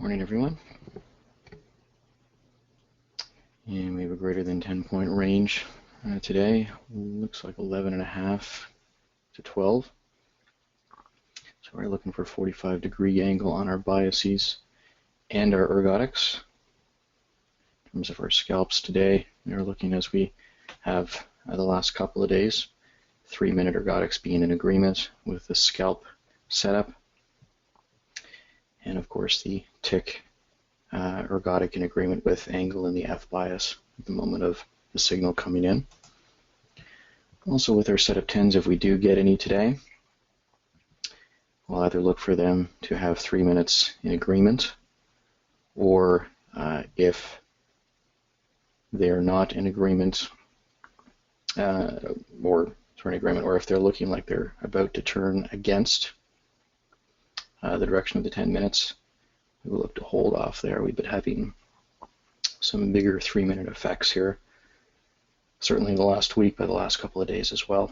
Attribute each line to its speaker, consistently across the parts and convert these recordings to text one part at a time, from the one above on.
Speaker 1: Morning, everyone. And we have a greater than 10-point range today. Looks like 11.5 to 12. So we're looking for 45-degree angle on our biases and our ergotics. In terms of our scalps today, we're looking, as we have the last couple of days, 3-minute ergotics being in agreement with the scalp setup. And of course the tick ergotic in agreement with angle in the F bias at the moment of the signal coming in. Also with our set of 10s, if we do get any today, we'll either look for them to have 3 minutes in agreement, or if they're not in agreement, or if they're looking like they're about to turn against the direction of the 10 minutes, we will look to hold off there. We've been having some bigger 3-minute effects here, certainly in the last week, but the last couple of days as well.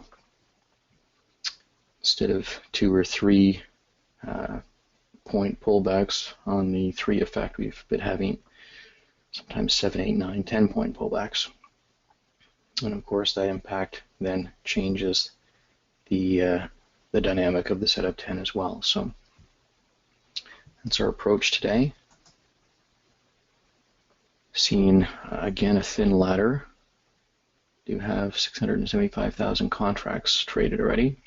Speaker 1: Instead of 2 or 3 point pullbacks on the 3 effect, we've been having sometimes 7, 8, 9, 10 point pullbacks. And of course that impact then changes the dynamic of the setup 10 as well. So that's our approach today. Seeing again a thin ladder. Do have 675,000 contracts traded already,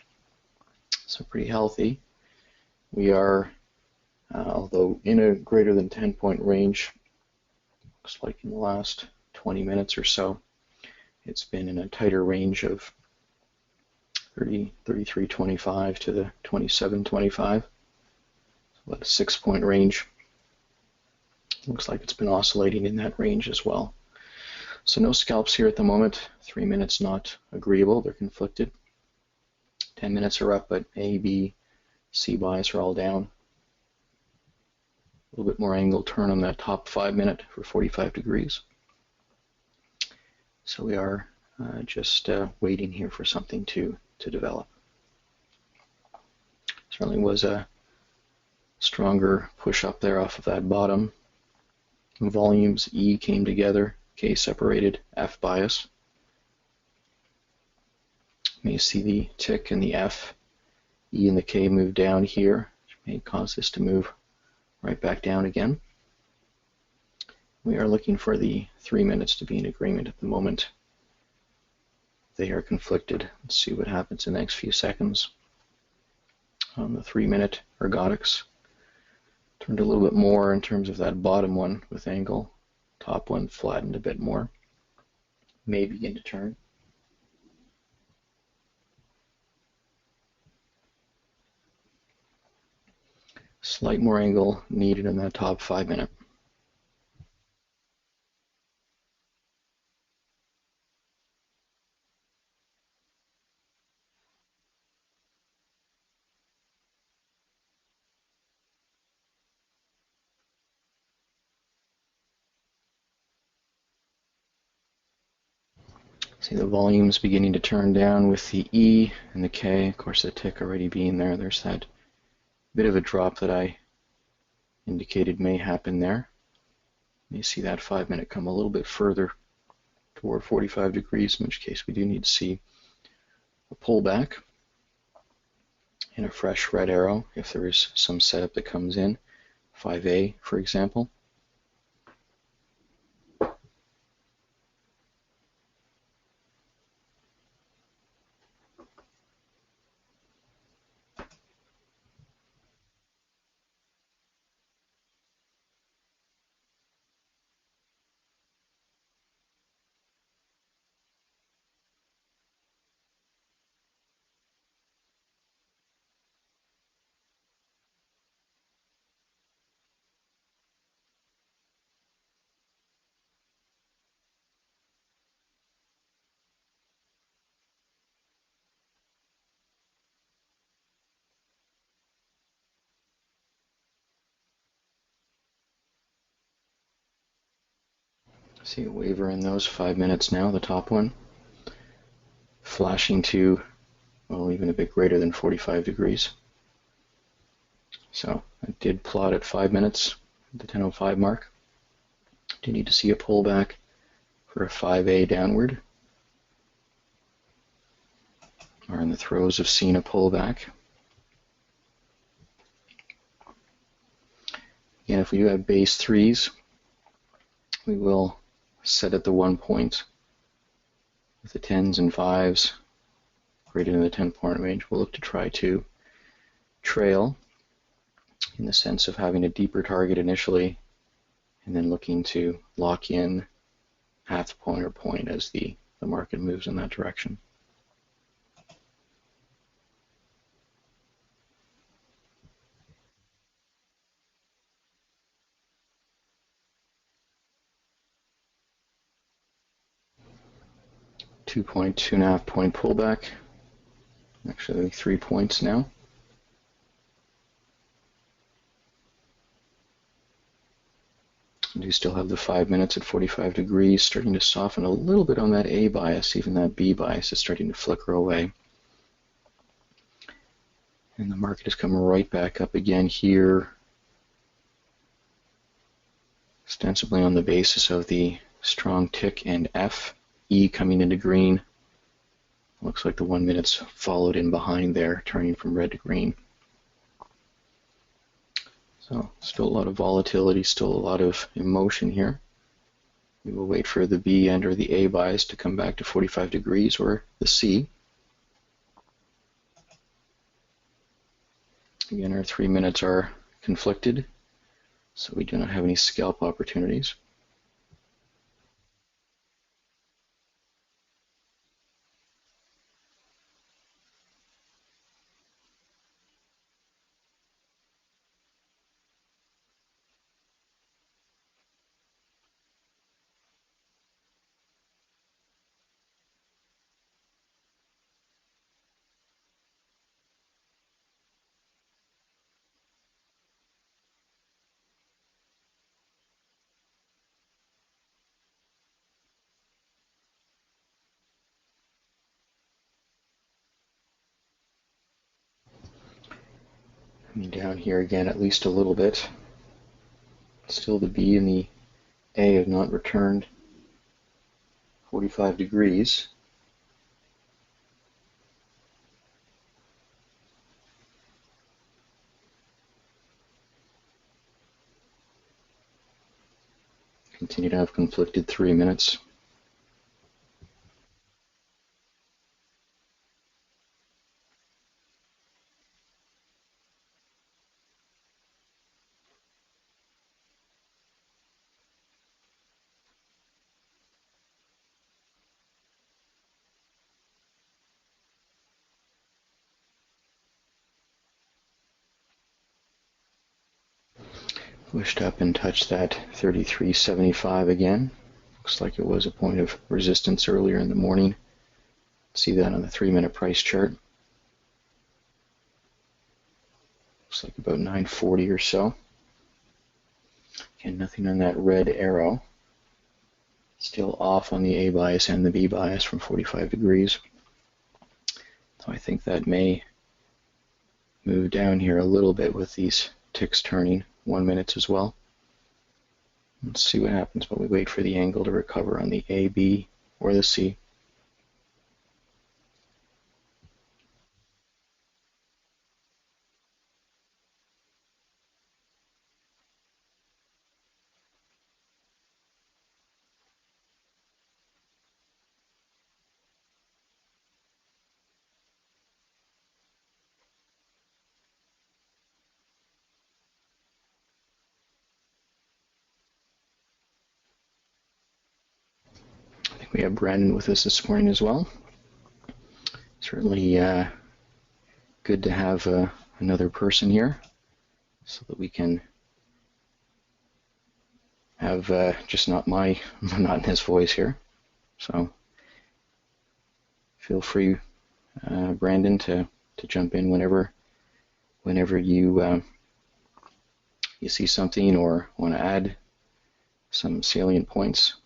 Speaker 1: so pretty healthy. We are, although in a greater than 10-point range, looks like in the last 20 minutes or so, it's been in a tighter range of 33.25 to the 27.25. About a 6-point range. Looks like it's been oscillating in that range as well. So no scalps here at the moment. 3 minutes not agreeable, they're conflicted. 10 minutes are up, but A, B, C bias are all down. A little bit more angle turn on that top 5-minute for 45 degrees. So we are just waiting here for something to develop. Certainly was a stronger push up there off of that bottom. Volumes E came together, K separated, F bias. You may see the tick and the F, E and the K move down here, which may cause this to move right back down again. We are looking for the 3 minutes to be in agreement at the moment. They are conflicted. Let's see what happens in the next few seconds. On the 3-minute ergotics, turned a little bit more in terms of that bottom one with angle. Top one flattened a bit more. May begin to turn. Slight more angle needed in that top 5-minute. See the volumes beginning to turn down with the E and the K. Of course, the tick already being there. There's that bit of a drop that I indicated may happen there. You see that 5-minute come a little bit further toward 45 degrees, in which case we do need to see a pullback and a fresh red arrow if there is some setup that comes in, 5A for example. See a waver in those 5 minutes now, the top one, flashing to, well, even a bit greater than 45 degrees. So I did plot at 5 minutes, the 10:05 mark. Do need to see a pullback for a 5A downward. Are in the throes of seeing a pullback. Again, if we do have base threes, we will set at the 1 point with the 10s and 5s greater than the 10-point range. We'll look to try to trail in the sense of having a deeper target initially and then looking to lock in half point or point as the market moves in that direction. Two point, 2.5 point pullback. Actually 3 points now. We do still have the 5 minutes at 45 degrees, starting to soften a little bit on that A bias. Even that B bias is starting to flicker away. And the market has come right back up again here, ostensibly on the basis of the strong tick and F. E coming into green. Looks like the 1 minute's followed in behind there, turning from red to green. So still a lot of volatility, still a lot of emotion here. We will wait for the B and or the A bias to come back to 45 degrees or the C. Again, our 3 minutes are conflicted, so we do not have any scalp opportunities. Coming down here again at least a little bit. Still the B and the A have not returned 45 degrees. Continue to have conflicted 3 minutes. Pushed up and touched that 33.75 again. Looks like it was a point of resistance earlier in the morning. See that on the 3-minute price chart. Looks like about 940 or so. Again, nothing on that red arrow. Still off on the A bias and the B bias from 45 degrees. So I think that may move down here a little bit with these ticks turning 1 minute as well. Let's see what happens while we wait for the angle to recover on the A, B, or the C. I think we have Brandon with us this morning as well. Certainly good to have another person here so that we can have just not my monotonous voice here. So feel free, Brandon, to jump in whenever you you see something or want to add some salient points.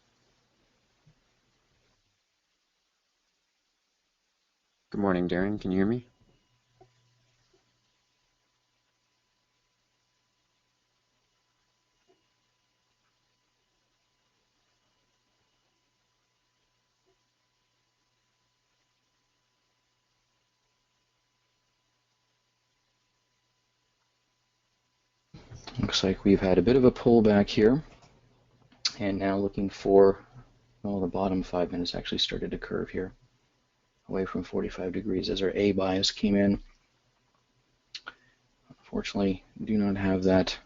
Speaker 2: Good morning, Darren. Can you hear me?
Speaker 1: Looks like we've had a bit of a pullback here, and now looking for, well, the bottom 5 minutes actually started to curve here, away from 45 degrees as our A bias came in. Unfortunately, do not have that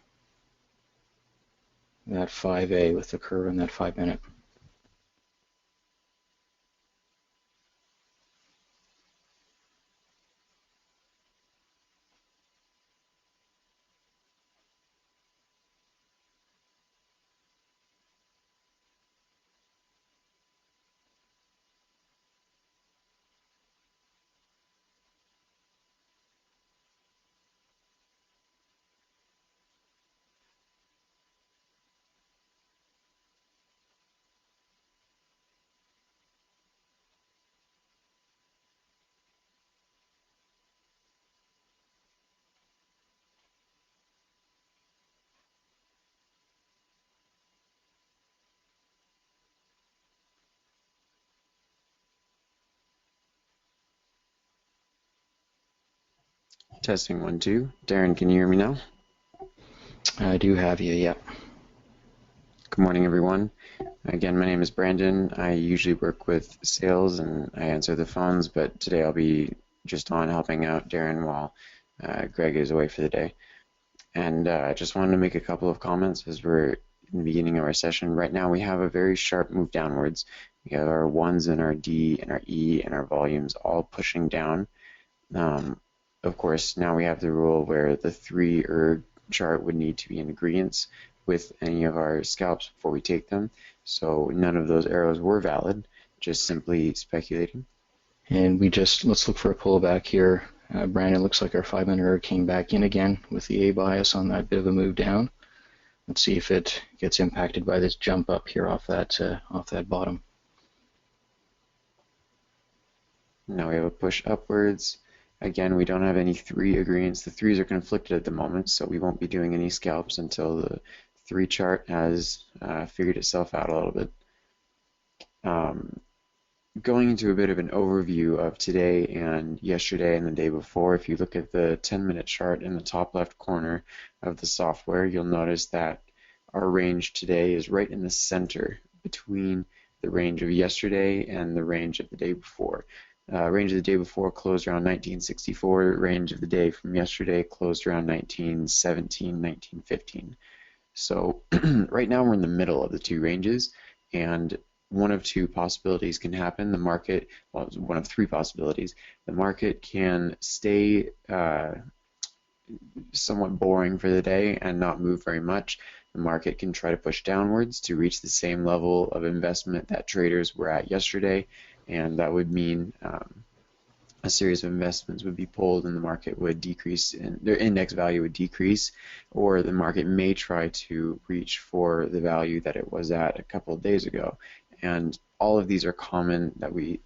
Speaker 1: 5A with the curve in that 5 minute.
Speaker 2: Testing 1, 2. Darren, can you hear me now?
Speaker 1: I do have you, yep.
Speaker 2: Good morning, everyone. Again, my name is Brandon. I usually work with sales and I answer the phones, but today I'll be just on helping out Darren while Greg is away for the day. And I just wanted to make a couple of comments as we're in the beginning of our session. Right now we have a very sharp move downwards. We have our 1s and our D and our E and our volumes all pushing down. Of course, now we have the rule where the 3 erg chart would need to be in agreement with any of our scalps before we take them. So none of those arrows were valid, just simply speculating.
Speaker 1: And let's look for a pullback here. Brandon, looks like our 500 erg came back in again with the A bias on that bit of a move down. Let's see if it gets impacted by this jump up here off that bottom.
Speaker 2: Now we have a push upwards. Again, we don't have any 3 agreements. The 3s are conflicted at the moment, so we won't be doing any scalps until the 3 chart has figured itself out a little bit. Going into a bit of an overview of today and yesterday and the day before, if you look at the 10-minute chart in the top left corner of the software, you'll notice that our range today is right in the center between the range of yesterday and the range of the day before. Range of the day before closed around 1964. Range of the day from yesterday closed around 1917, 1915. So right now we're in the middle of the 2 ranges, and one of 2 possibilities can happen. The market, well, one of 3 possibilities. The market can stay somewhat boring for the day and not move very much. The market can try to push downwards to reach the same level of investment that traders were at yesterday, and that would mean a series of investments would be pulled and the market would decrease and their index value would decrease, or the market may try to reach for the value that it was at a couple of days ago. And all of these are common that we've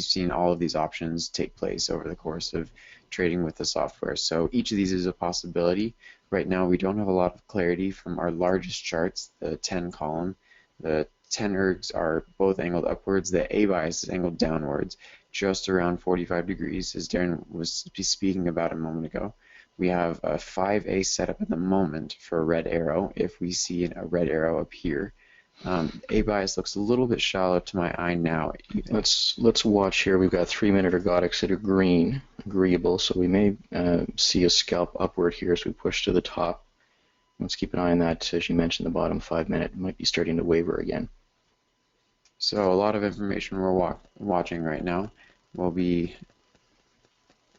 Speaker 2: seen all of these options take place over the course of trading with the software. So each of these is a possibility. Right now we don't have a lot of clarity from our largest charts, the 10 column. The 10 ergs are both angled upwards. The A bias is angled downwards, just around 45 degrees, as Darren was speaking about a moment ago. We have a 5A setup at the moment for a red arrow, if we see a red arrow appear. A bias looks a little bit shallow to my eye now. Even.
Speaker 1: Let's watch here. We've got 3-minute ergodics that are green, agreeable, so we may see a scalp upward here as we push to the top. Let's keep an eye on that. As you mentioned, the bottom 5 minute might be starting to waver again.
Speaker 2: So a lot of information we're watching right now. We'll be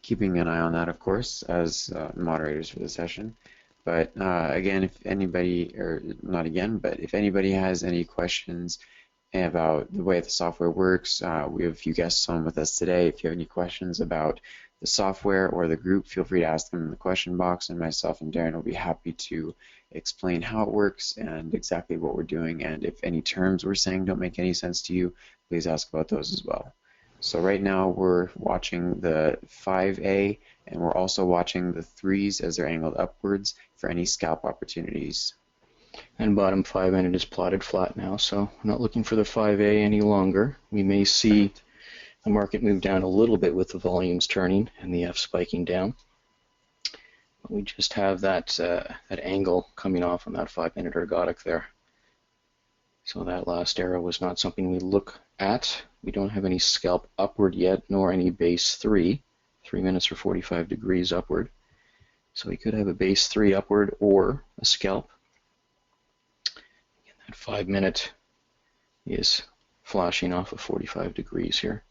Speaker 2: keeping an eye on that, of course, as moderators for the session. But again, if anybody, or not again, but if anybody has any questions about the way the software works, we have a few guests on with us today. If you have any questions about the software or the group, feel free to ask them in the question box, and myself and Darren will be happy to explain how it works and exactly what we're doing. And if any terms we're saying don't make any sense to you, please ask about those as well. So right now we're watching the 5A, and we're also watching the 3s as they're angled upwards for any scalp opportunities.
Speaker 1: And bottom 5 minute is plotted flat now, so I'm not looking for the 5A any longer. We may see the market move down a little bit with the volumes turning and the F spiking down. We just have that angle coming off on that 5-minute ergodic there. So that last arrow was not something we look at. We don't have any scalp upward yet, nor any base 3. 3 minutes or 45 degrees upward. So we could have a base 3 upward or a scalp. Again, that 5-minute is flashing off of 45 degrees here.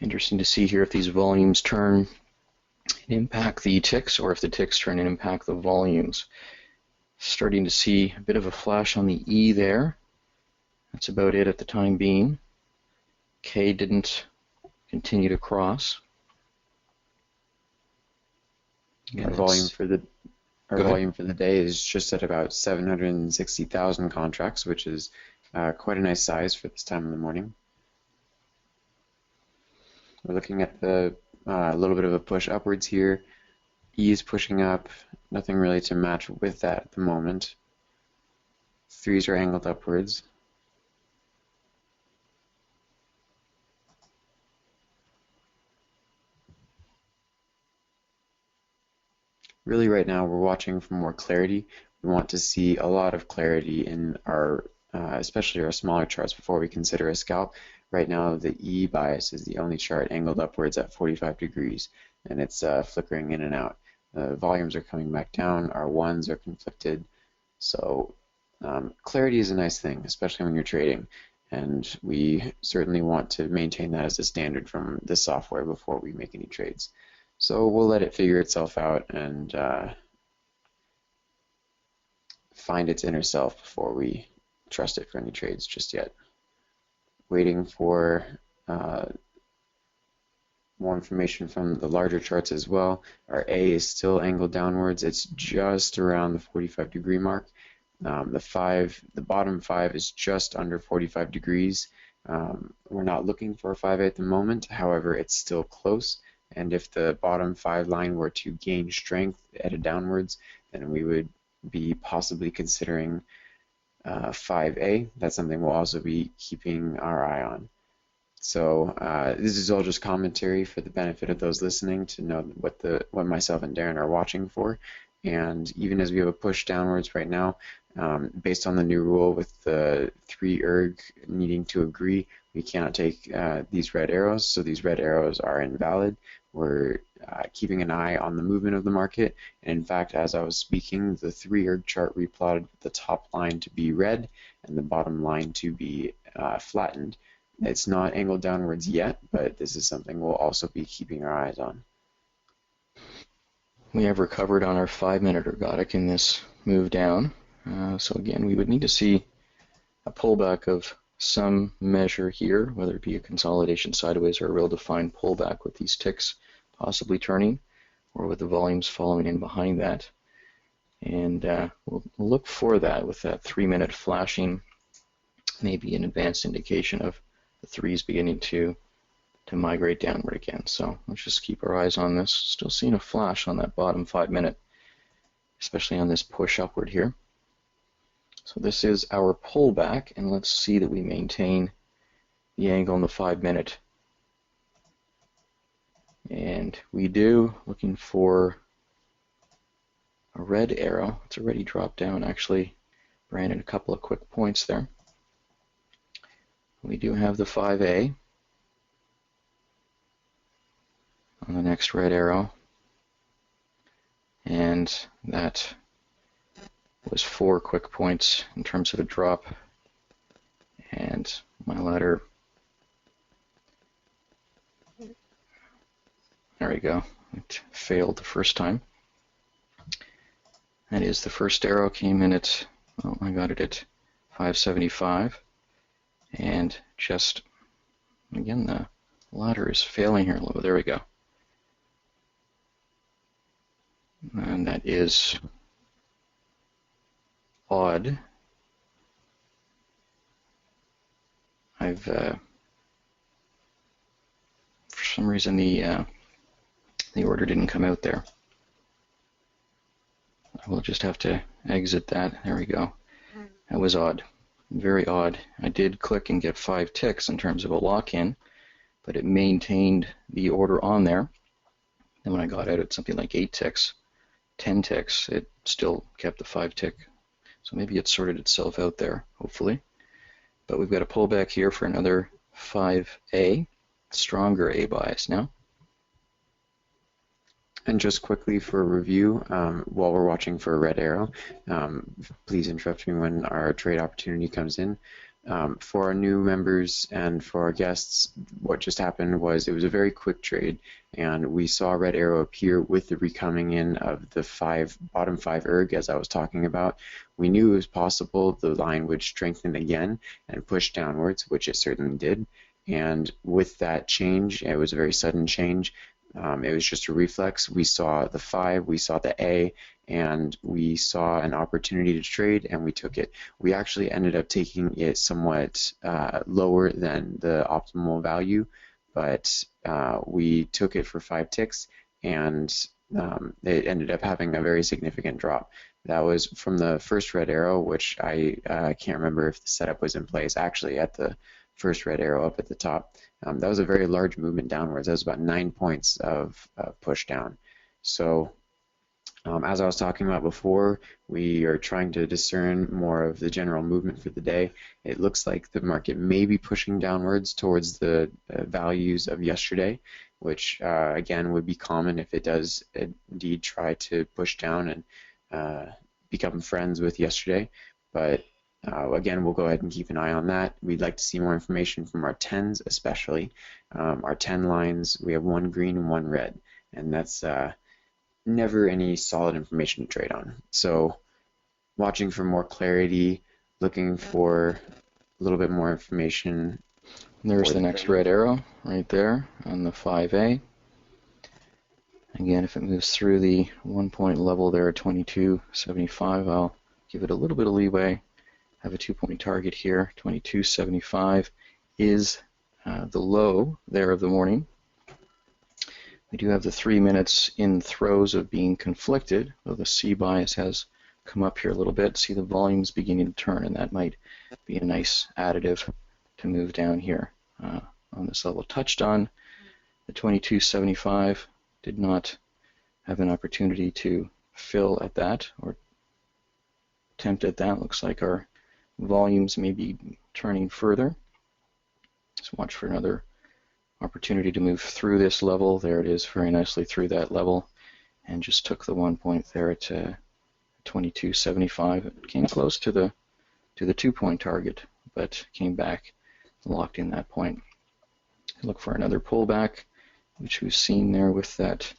Speaker 1: Interesting to see here if these volumes turn and impact the ticks, or if the ticks turn and impact the volumes. Starting to see a bit of a flash on the E there. That's about it at the time being. K didn't continue to cross.
Speaker 2: Again, our volume for the day is just at about 760,000 contracts, which is quite a nice size for this time of the morning. We're looking at a little bit of a push upwards here. E is pushing up, nothing really to match with that at the moment. 3s are angled upwards. Really right now we're watching for more clarity. We want to see a lot of clarity in our, especially our smaller charts before we consider a scalp. Right now the E bias is the only chart angled upwards at 45 degrees, and it's flickering in and out. Volumes are coming back down, our 1s are conflicted, so clarity is a nice thing, especially when you're trading, and we certainly want to maintain that as a standard from the software before we make any trades. So we'll let it figure itself out and find its inner self before we trust it for any trades just yet. Waiting for more information from the larger charts as well. Our A is still angled downwards. It's just around the 45-degree mark. The bottom 5 is just under 45 degrees. We're not looking for a 5A at the moment. However, it's still close. And if the bottom 5 line were to gain strength, headed downwards, then we would be possibly considering 5A. That's something we'll also be keeping our eye on. So this is all just commentary for the benefit of those listening to know what myself and Darren are watching for. And even as we have a push downwards right now, based on the new rule with the 3 erg needing to agree, we cannot take these red arrows, so these red arrows are invalid. We're keeping an eye on the movement of the market, and in fact, as I was speaking, the 3 erg chart replotted the top line to be red and the bottom line to be flattened. It's not angled downwards yet, but this is something we'll also be keeping our eyes on.
Speaker 1: We have recovered on our 5-minute ergodic in this move down. So again, we would need to see a pullback of some measure here, whether it be a consolidation sideways or a real defined pullback with these ticks possibly turning, or with the volumes following in behind that. And we'll look for that with that 3-minute flashing, maybe an advanced indication of the 3s beginning to migrate downward again. So let's just keep our eyes on this. Still seeing a flash on that bottom 5-minute, especially on this push upward here. So this is our pullback, and let's see that we maintain the angle in the 5-minute. And we do, looking for a red arrow. It's already dropped down, actually. Ran in a couple of quick points there. We do have the 5A on the next red arrow, and that was 4 quick points in terms of a drop, and my ladder, there we go, it failed the first time. That is, the first arrow came in at, well, I got it at 575, and just, again, the ladder is failing here a little bit. There we go. And that is odd. For some reason the order didn't come out there. I will just have to exit that. There we go. That was odd. Very odd. I did click and get 5 ticks in terms of a lock-in, but it maintained the order on there. And when I got out at something like 8 ticks, 10 ticks, it still kept the 5 tick. So maybe it sorted itself out there, hopefully. But we've got a pullback here for another 5A, stronger A bias now.
Speaker 2: And just quickly for a review, while we're watching for a red arrow, please interrupt me when our trade opportunity comes in. For our new members and for our guests, what just happened was it was a very quick trade, and we saw a red arrow appear with the recoming in of the bottom 5 erg, as I was talking about. We knew it was possible the line would strengthen again and push downwards, which it certainly did. And with that change, it was a very sudden change. It was just a reflex. We saw the 5, we saw the A, and we saw an opportunity to trade, and we took it. We actually ended up taking it somewhat lower than the optimal value, but we took it for 5 ticks, and it ended up having a very significant drop. That was from the first red arrow, which I can't remember if the setup was in place, actually at the first red arrow up at the top. That was a very large movement downwards. That was about 9 points of push down. So as I was talking about before, we are trying to discern more of the general movement for the day. It looks like the market may be pushing downwards towards the values of yesterday, which again would be common if it does indeed try to push down and become friends with yesterday. But again, we'll go ahead and keep an eye on that. We'd like to see more information from our 10s, especially. Our 10 lines, we have 1 green and 1 red, and that's never any solid information to trade on. So watching for more clarity, looking for a little bit more information.
Speaker 1: There's the next red arrow right there on the 5A. Again, if it moves through the 1 point level there at 22.75, I'll give it a little bit of leeway. Have a 2 point target here. 22.75 is the low there of the morning. We do have the 3 minutes in throes of being conflicted, though the C bias has come up here a little bit. See the volumes beginning to turn, and that might be a nice additive to move down here on this level. Touched on the 22.75, did not have an opportunity to fill at that or attempt at that. Looks like our volumes may be turning further. So watch for another opportunity to move through this level. There it is, very nicely through that level, and just took the 1 point there at 22.75. It came close to the 2 point target, but came back, locked in that point. Look for another pullback, which we've seen there with that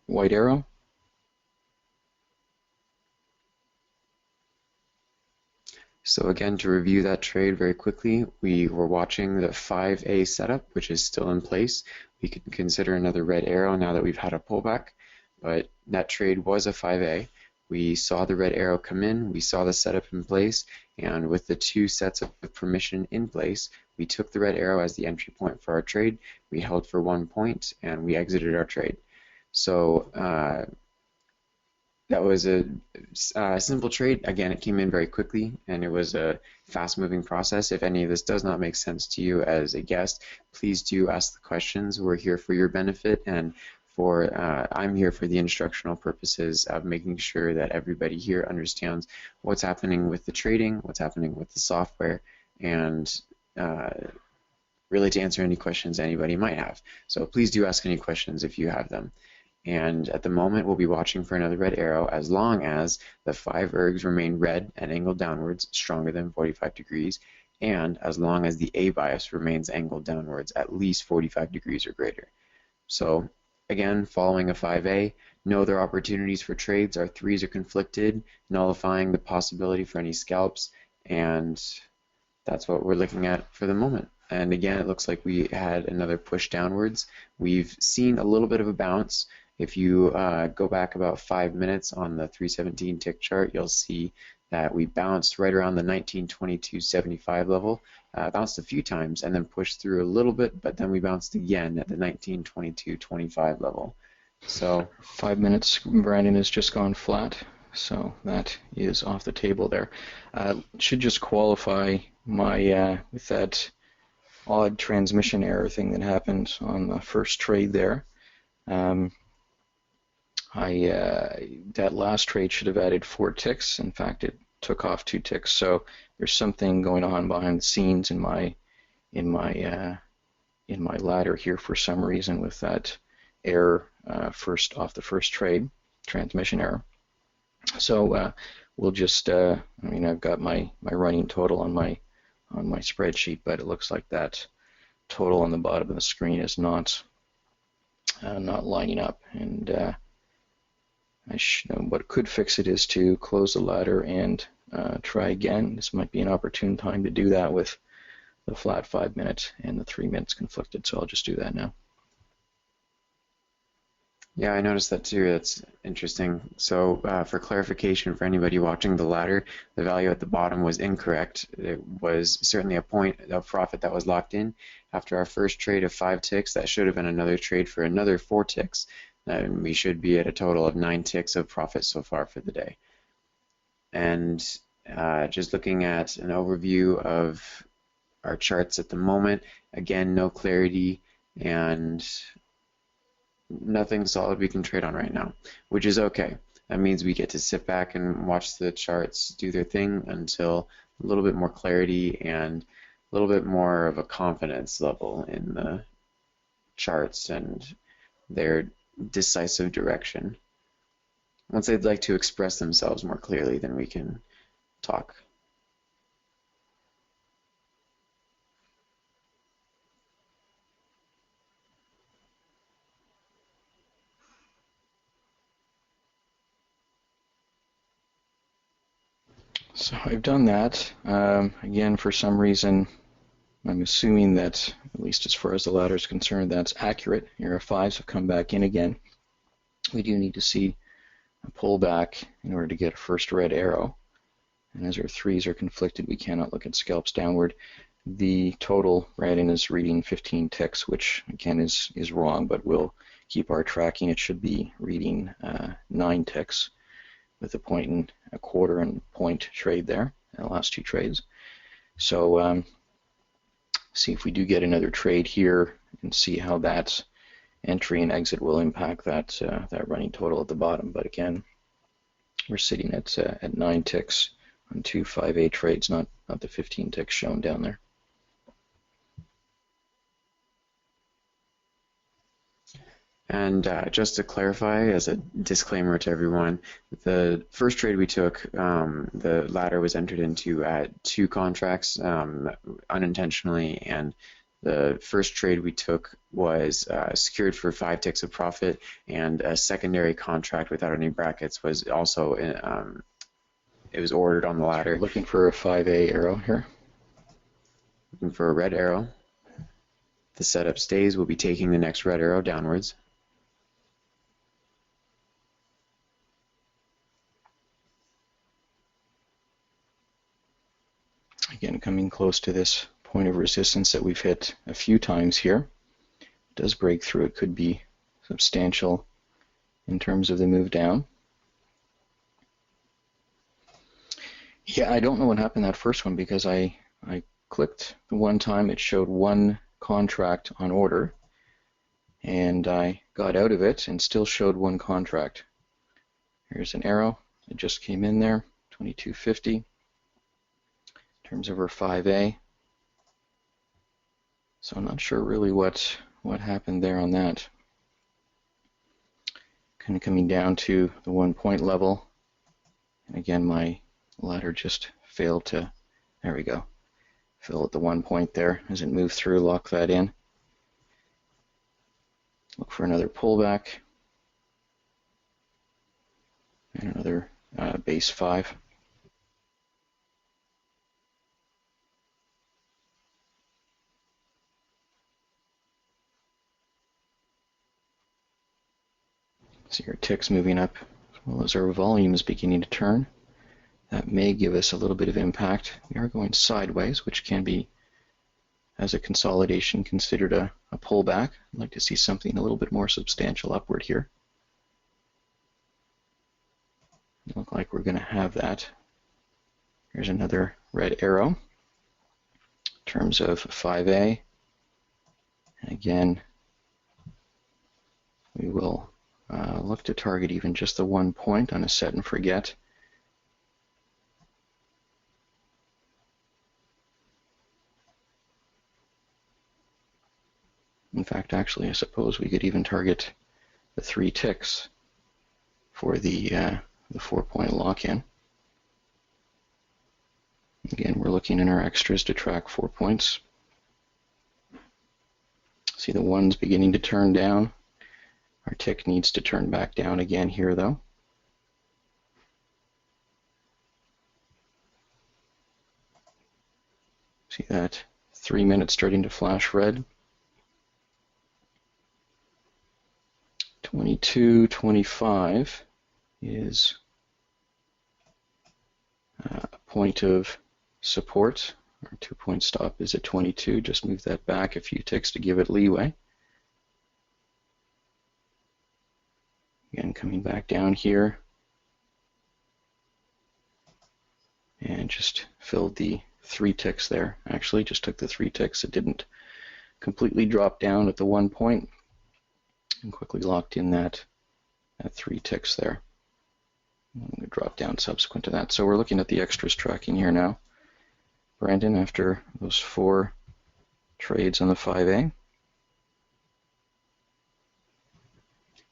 Speaker 1: white arrow.
Speaker 2: So again, to review that trade very quickly, we were watching the 5A setup, which is still in place. We could consider another red arrow now that we've had a pullback, but that trade was a 5A. We saw the red arrow come in, we saw the setup in place, and with the 2 sets of permission in place, we took the red arrow as the entry point for our trade. We held for 1 point, and we exited our trade. So that was a simple trade. Again, it came in very quickly, and it was a fast-moving process. If any of this does not make sense to you as a guest, please do ask the questions. We're here for your benefit, and I'm here for the instructional purposes of making sure that everybody here understands what's happening with the trading, what's happening with the software, and really to answer any questions anybody might have. So please do ask any questions if you have them. And at the moment, we'll be watching for another red arrow as long as the 5 ergs remain red and angled downwards, stronger than 45 degrees, and as long as the A bias remains angled downwards at least 45 degrees or greater. So again, following a 5A, no other opportunities for trades. Our 3s are conflicted, nullifying the possibility for any scalps, and that's what we're looking at for the moment. And again, it looks like we had another push downwards. We've seen a little bit of a bounce. If you go back about 5 minutes on the 317 tick chart, you'll see that we bounced right around the 1922.75 level, bounced a few times, and then pushed through a little bit, but then we bounced again at the 1922.25 level. So
Speaker 1: 5 minutes, Brandon, has just gone flat, so that is off the table there. Should just qualify my with that odd transmission error thing that happened on the first trade there. Um, that last trade should have added 4 ticks. In fact, it took off 2 ticks. So there's something going on behind the scenes in my ladder here for some reason with that error first off the first trade, transmission error. So we'll just I mean, I've got my running total on my spreadsheet, but it looks like that total on the bottom of the screen is not lining up, and what could fix it is to close the ladder and try again. This might be an opportune time to do that with the flat 5 minute and the 3 minutes conflicted, so I'll just do that now.
Speaker 2: Yeah, I noticed that too. That's interesting. So for clarification for anybody watching the ladder, the value at the bottom was incorrect. It was certainly a point of profit that was locked in. After our first trade of 5 ticks, that should have been another trade for another 4 ticks. And we should be at a total of 9 ticks of profit so far for the day. And just looking at an overview of our charts at the moment, again, no clarity and nothing solid we can trade on right now, which is okay. That means we get to sit back and watch the charts do their thing until a little bit more clarity and a little bit more of a confidence level in the charts and their decisive direction. Once they'd like to express themselves more clearly, then we can talk.
Speaker 1: So I've done that. Again, for some reason, I'm assuming that, at least as far as the ladder is concerned, that's accurate. Here our 5s have come back in again. We do need to see a pullback in order to get a first red arrow. And as our 3s are conflicted, we cannot look at scalps downward. The total right in is reading 15 ticks, which again is wrong, but we'll keep our tracking. It should be reading 9 ticks with a point and a quarter and point trade there in the last 2 trades. So see if we do get another trade here and see how that entry and exit will impact that running total at the bottom. But again, we're sitting at 9 ticks on 2 5A trades, not the 15 ticks shown down there.
Speaker 2: And just to clarify, as a disclaimer to everyone, the first trade we took, the ladder was entered into at 2 contracts unintentionally, and the first trade we took was secured for 5 ticks of profit, and a secondary contract without any brackets was also it was ordered on the ladder.
Speaker 1: Looking for a 5A arrow here.
Speaker 2: Looking for a red arrow. The setup stays. We'll be taking the next red arrow downwards.
Speaker 1: Again, coming close to this point of resistance that we've hit a few times here. It does break through. It could be substantial in terms of the move down. Yeah, I don't know what happened that first one because I clicked the one time, it showed 1 contract on order, and I got out of it and still showed 1 contract. Here's an arrow. It just came in there, 22.50. In terms of our 5A. So I'm not sure really what happened there on that. Kind of coming down to the 1 point level. And again, my ladder just failed to, there we go, fill at the 1 point there. As it moved through, lock that in. Look for another pullback. And another base 5. See our ticks moving up as well as our volume is beginning to turn. That may give us a little bit of impact. We are going sideways, which can be, as a consolidation, considered a pullback. I'd like to see something a little bit more substantial upward here. Look like we're going to have that. Here's another red arrow. In terms of 5A, And again, we will look to target even just the 1 point on a set and forget. In fact, actually, I suppose we could even target the 3 ticks for the 4-point lock-in. Again, we're looking in our extras to track 4 points. See the 1's beginning to turn down. Our tick needs to turn back down again here, though. See that 3 minutes starting to flash red. 22.25 is a point of support. Our 2-point stop is at 22. Just move that back a few ticks to give it leeway. Again, coming back down here. And just filled the 3 ticks there. Actually, just took the 3 ticks. It didn't completely drop down at the 1 point. And quickly locked in that 3 ticks there. I'm going to drop down subsequent to that. So we're looking at the extras tracking here now. Brandon, after those 4 trades on the 5A.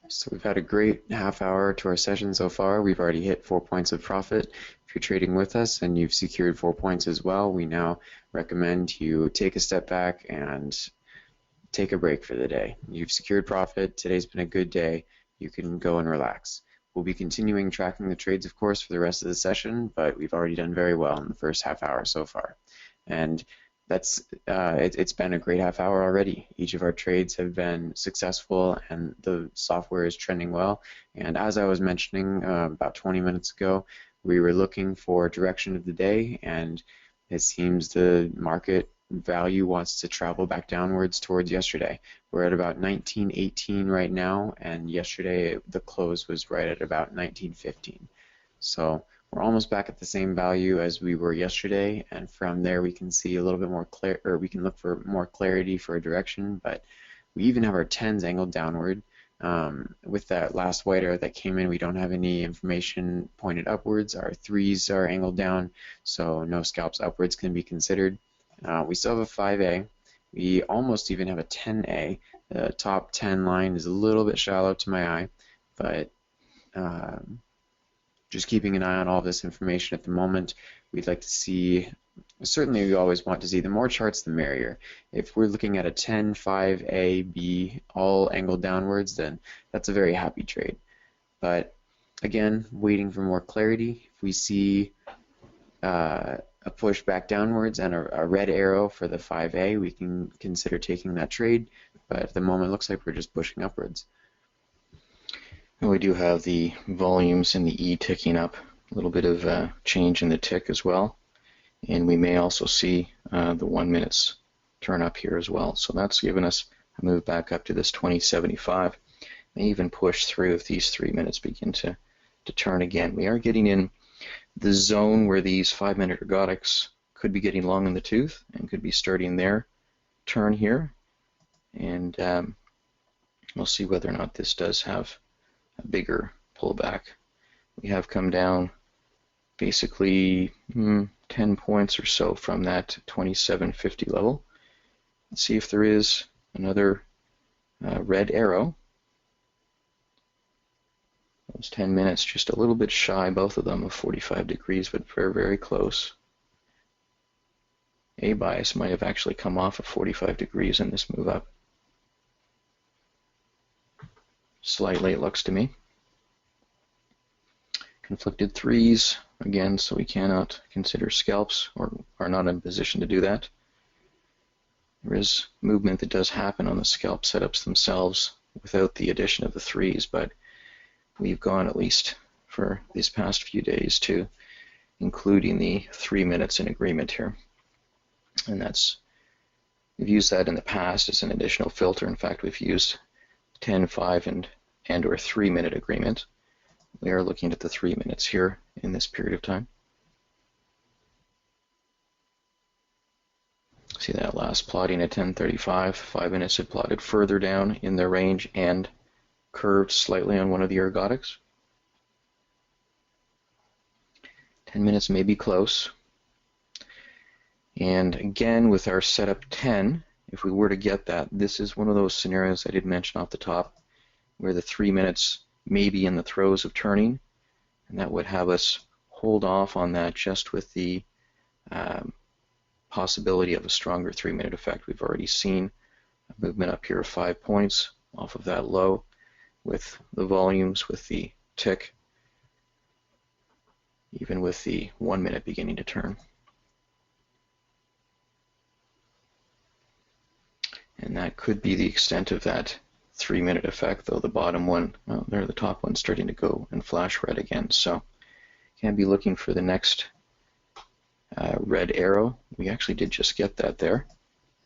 Speaker 2: So we've had a great half hour to our session so far. We've already hit 4 points of profit. If you're trading with us and you've secured 4 points as well, we now recommend you take a step back and take a break for the day. You've secured profit. Today's been a good day. You can go and relax. We'll be continuing tracking the trades, of course, for the rest of the session, but we've already done very well in the first half hour so far. And that's it's been a great half hour already. Each of our trades have been successful and the software is trending well. And as I was mentioning about 20 minutes ago, we were looking for direction of the day, and it seems the market value wants to travel back downwards towards yesterday. We're at about 1918 right now, and yesterday the close was right at about 1915. So we're almost back at the same value as we were yesterday, and from there we can see a little bit more clear, or we can look for more clarity for a direction. But we even have our 10s angled downward. With that last white arrow that came in, we don't have any information pointed upwards. Our 3s are angled down, so no scalps upwards can be considered. We still have a 5A. We almost even have a 10A. The top 10 line is a little bit shallow to my eye, but just keeping an eye on all this information at the moment. We'd like to see, certainly we always want to see the more charts the merrier. If we're looking at a 10, 5A, B, all angled downwards, then that's a very happy trade. But again, waiting for more clarity. If we see a push back downwards and a red arrow for the 5A, we can consider taking that trade, but at the moment it looks like we're just pushing upwards.
Speaker 1: And we do have the volumes in the E ticking up, a little bit of change in the tick as well, and we may also see the 1 minutes turn up here as well. So that's given us a move back up to this 2075. May even push through if these 3 minutes begin to turn again. We are getting in the zone where these 5-minute ergodics could be getting long in the tooth and could be starting their turn here. And we'll see whether or not this does have a bigger pullback. We have come down basically 10 points or so from that 2750 level. Let's see if there is another red arrow. Those 10 minutes just a little bit shy, both of them, of 45 degrees, but very, very close. A bias might have actually come off of 45 degrees in this move up. Slightly, it looks to me. Conflicted 3s, again, so we cannot consider scalps, or are not in a position to do that. There is movement that does happen on the scalp setups themselves without the addition of the 3s, but we've gone, at least for these past few days, to including the 3 minutes in agreement here. And we've used that in the past as an additional filter. In fact, we've used 10, 5, and or 3 minute agreement. We are looking at the 3 minutes here in this period of time. See that last last plotting at 10:35, 5 minutes had plotted further down in their range and curved slightly on one of the ergodics. 10 minutes may be close. And again, with our setup 10, if we were to get that, this is one of those scenarios I did mention off the top, where the 3 minutes may be in the throes of turning, and that would have us hold off on that just with the possibility of a stronger 3-minute effect. We've already seen a movement up here of 5 points off of that low with the volumes, with the tick, even with the 1 minute beginning to turn. And that could be the extent of that 3-minute effect, though the bottom one, well, there, the top one's starting to go and flash red again. So can be looking for the next red arrow. We actually did just get that there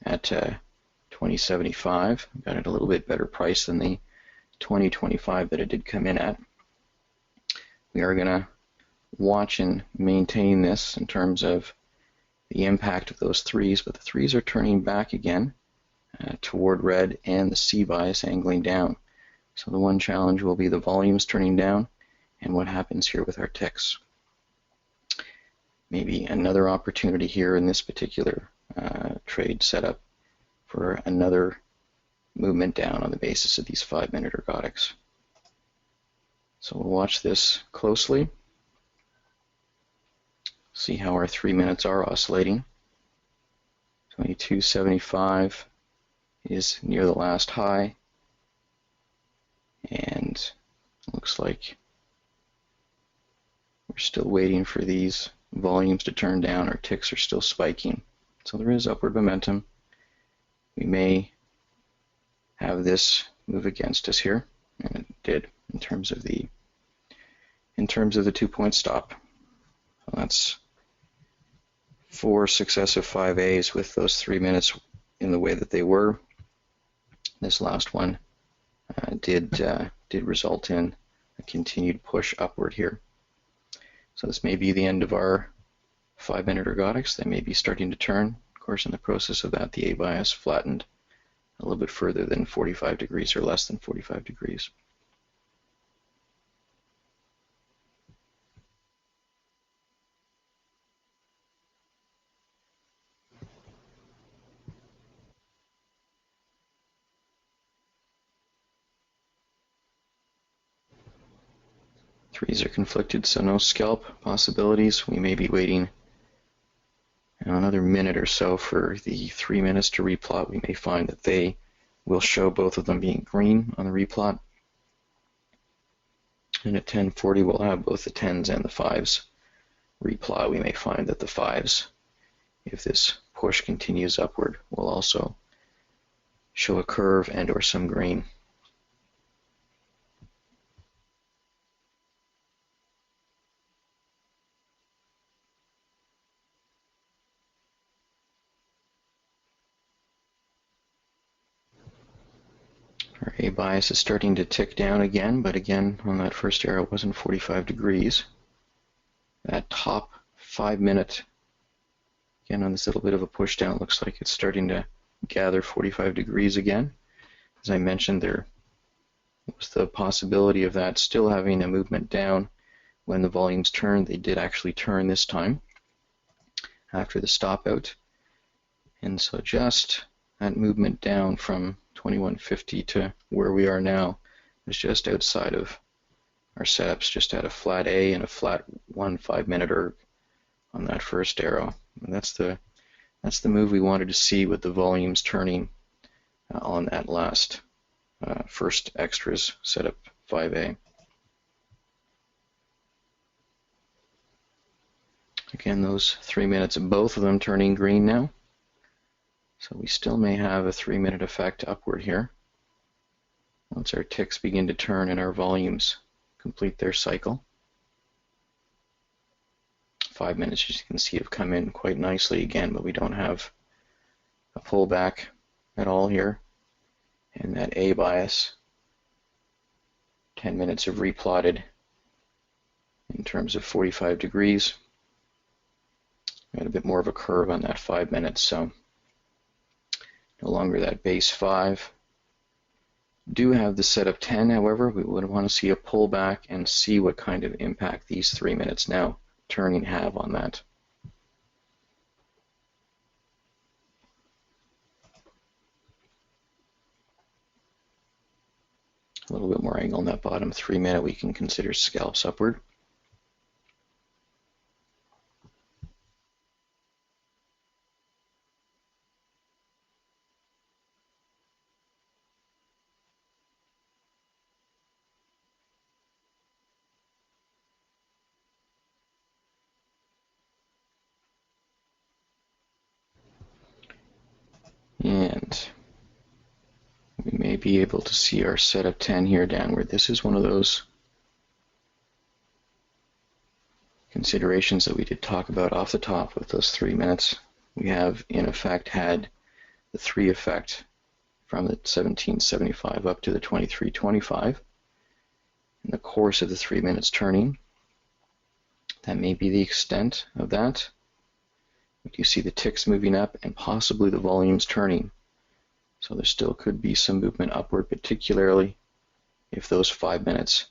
Speaker 1: at 20.75. Got it a little bit better price than the 20.25 that it did come in at. We are going to watch and maintain this in terms of the impact of those threes, but the threes are turning back again toward red and the C bias angling down. So the one challenge will be the volumes turning down and what happens here with our ticks. Maybe another opportunity here in this particular trade setup for another movement down on the basis of these 5-minute ergodics. So we'll watch this closely, see how our 3 minutes are oscillating. 22.75 is near the last high, and looks like we're still waiting for these volumes to turn down. Our ticks are still spiking, so there is upward momentum. We may have this move against us here, and it did in terms of the 2-point stop. So that's 4 successive 5As with those 3 minutes in the way that they were. This last one did result in a continued push upward here. So this may be the end of our 5-minute ergodics. They may be starting to turn. Of course, in the process of that, the A bias flattened a little bit further than 45 degrees or less than 45 degrees. Threes are conflicted, so no scalp possibilities. We may be waiting another minute or so for the 3 minutes to replot. We may find that they will show both of them being green on the replot. And at 10:40, we'll have both the 10s and the 5s replot. We may find that the 5s, if this push continues upward, will also show a curve and or some green. Our A bias is starting to tick down again, but again, on that first arrow, it wasn't 45 degrees. That top 5-minute, again, on this little bit of a push down, looks like it's starting to gather 45 degrees again. As I mentioned, there was the possibility of that still having a movement down when the volumes turned. They did actually turn this time after the stop out. And so just that movement down from 21.50 to where we are now is just outside of our setups, just at a flat A and a flat 1 5-minute erg on that first arrow. And that's the move we wanted to see with the volumes turning on that last first extras setup 5A. Again, those 3 minutes, both of them turning green now. So we still may have a 3-minute effect upward here once our ticks begin to turn and our volumes complete their cycle. 5 minutes, as you can see, have come in quite nicely again, but we don't have a pullback at all here. And that A bias, 10 minutes have replotted in terms of 45 degrees. Got a bit more of a curve on that 5 minutes, so no longer that base 5. Do have the setup 10, however, we would want to see a pullback and see what kind of impact these 3 minutes now turning have on that. A little bit more angle on that bottom 3 minute, we can consider scalps upward. And we may be able to see our setup 10 here downward. This is one of those considerations that we did talk about off the top with those 3 minutes. We have in effect had the 3 effect from the 1775 up to the 2325 in the course of the 3 minutes turning. That may be the extent of that. We do see the ticks moving up and possibly the volumes turning. So there still could be some movement upward, particularly if those 5 minutes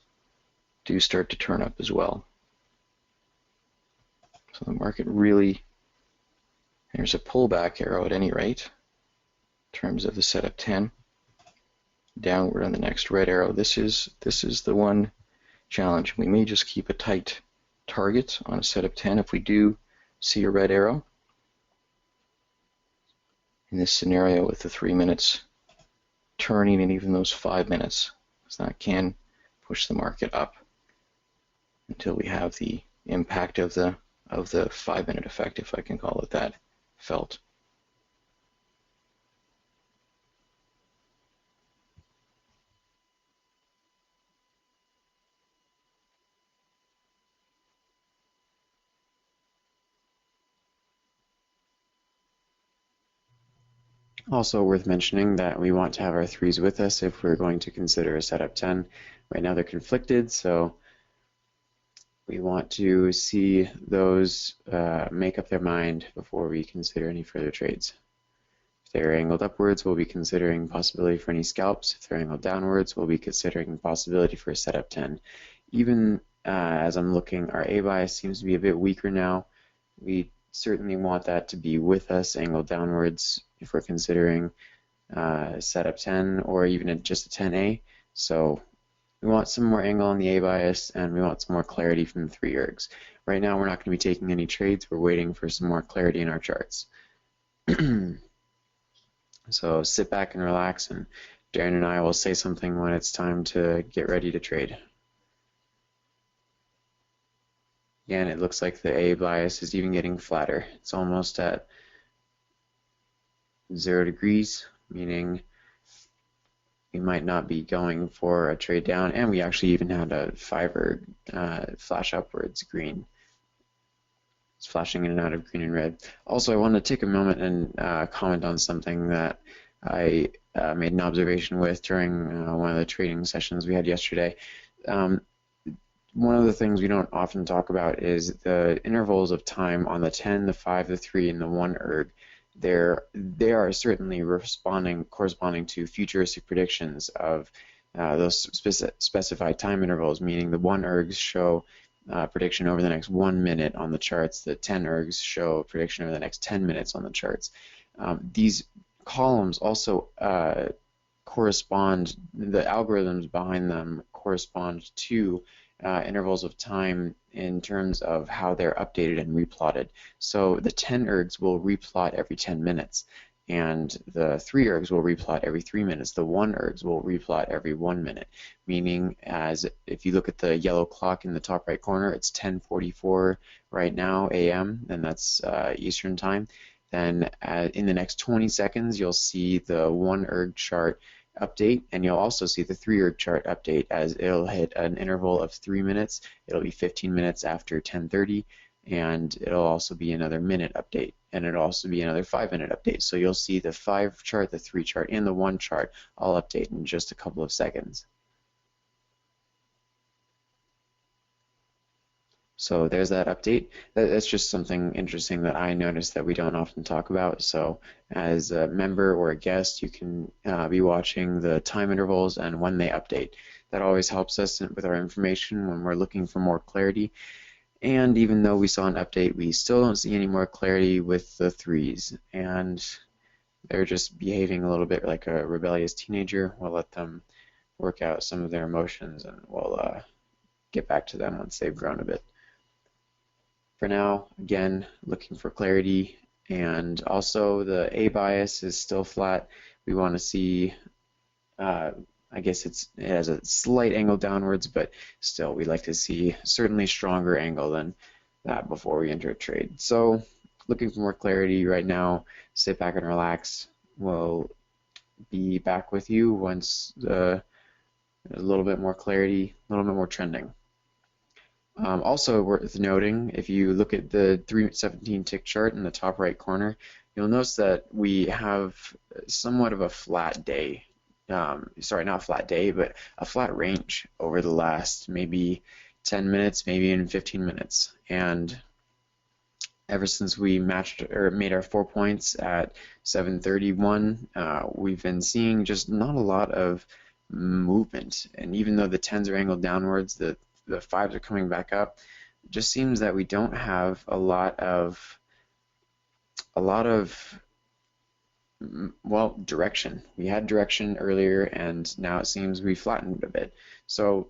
Speaker 1: do start to turn up as well. So the market really, there's a pullback arrow at any rate in terms of the setup 10. Downward on the next red arrow. This is the one challenge. We may just keep a tight target on a setup 10 if we do see a red arrow. In this scenario with the 3 minutes turning and even those 5 minutes, so that can push the market up until we have the impact of the 5 minute effect, if I can call it that, felt.
Speaker 2: Also worth mentioning that we want to have our 3s with us if we're going to consider a setup 10. Right now they're conflicted, so we want to see those make up their mind before we consider any further trades. If they're angled upwards, we'll be considering possibility for any scalps. If they're angled downwards, we'll be considering possibility for a setup 10. Even as I'm looking, our A bias seems to be a bit weaker now. We certainly want that to be with us, angled downwards, if we're considering setup 10 or even just a 10A. So we want some more angle on the A bias, and we want some more clarity from the 3 ergs. Right now, we're not going to be taking any trades. We're waiting for some more clarity in our charts. So sit back and relax, and Darren and I will say something when it's time to get ready to trade. Again, it looks like the A bias is even getting flatter. It's almost at 0 degrees, meaning we might not be going for a trade down, and we actually even had a 5er flash upwards green. It's flashing in and out of green and red. Also, I want to take a moment and comment on something that I made an observation with during one of the trading sessions we had yesterday. One of the things we don't often talk about is the intervals of time on the 10, the 5, the 3, and the 1 erg. They are certainly corresponding to futuristic predictions of those specified time intervals, meaning the 1 ergs show prediction over the next 1 minute on the charts, the 10 ergs show prediction over the next 10 minutes on the charts. These columns also correspond, the algorithms behind them correspond to intervals of time in terms of how they're updated and replotted. So the 10 ergs will replot every 10 minutes, and the 3 ergs will replot every 3 minutes. The 1 ergs will replot every 1 minute, meaning as if you look at the yellow clock in the top right corner, it's 10:44 right now a.m., and that's Eastern time. Then in the next 20 seconds, you'll see the 1 erg chart update, and you'll also see the 3 erg chart update as it'll hit an interval of 3 minutes. It'll be 15 minutes after 10:30, and it'll also be another minute update, and it'll also be another 5-minute update. So you'll see the 5 chart, the 3 chart, and the 1 chart all update in just a couple of seconds. So there's that update. That's just something interesting that I noticed that we don't often talk about. So as a member or a guest, you can be watching the time intervals and when they update. That always helps us with our information when we're looking for more clarity. And even though we saw an update, we still don't see any more clarity with the threes. And they're just behaving a little bit like a rebellious teenager. We'll let them work out some of their emotions, and we'll get back to them once they've grown a bit. For now, again, looking for clarity, and also the A bias is still flat. We want to see, I guess it has a slight angle downwards, but still we like to see certainly stronger angle than that before we enter a trade. So looking for more clarity right now, sit back and relax. We'll be back with you once there's a little bit more clarity, a little bit more trending. Also worth noting, if you look at the 317 tick chart in the top right corner, you'll notice that we have somewhat of a flat day. Sorry, not a flat day, but a flat range over the last maybe 10 minutes, maybe even 15 minutes. And ever since we matched or made our 4 points at 731, we've been seeing just not a lot of movement. And even though the 10s are angled downwards, the 5s are coming back up. It just seems that we don't have a lot of well, direction. We had direction earlier, and now it seems we flattened a bit. So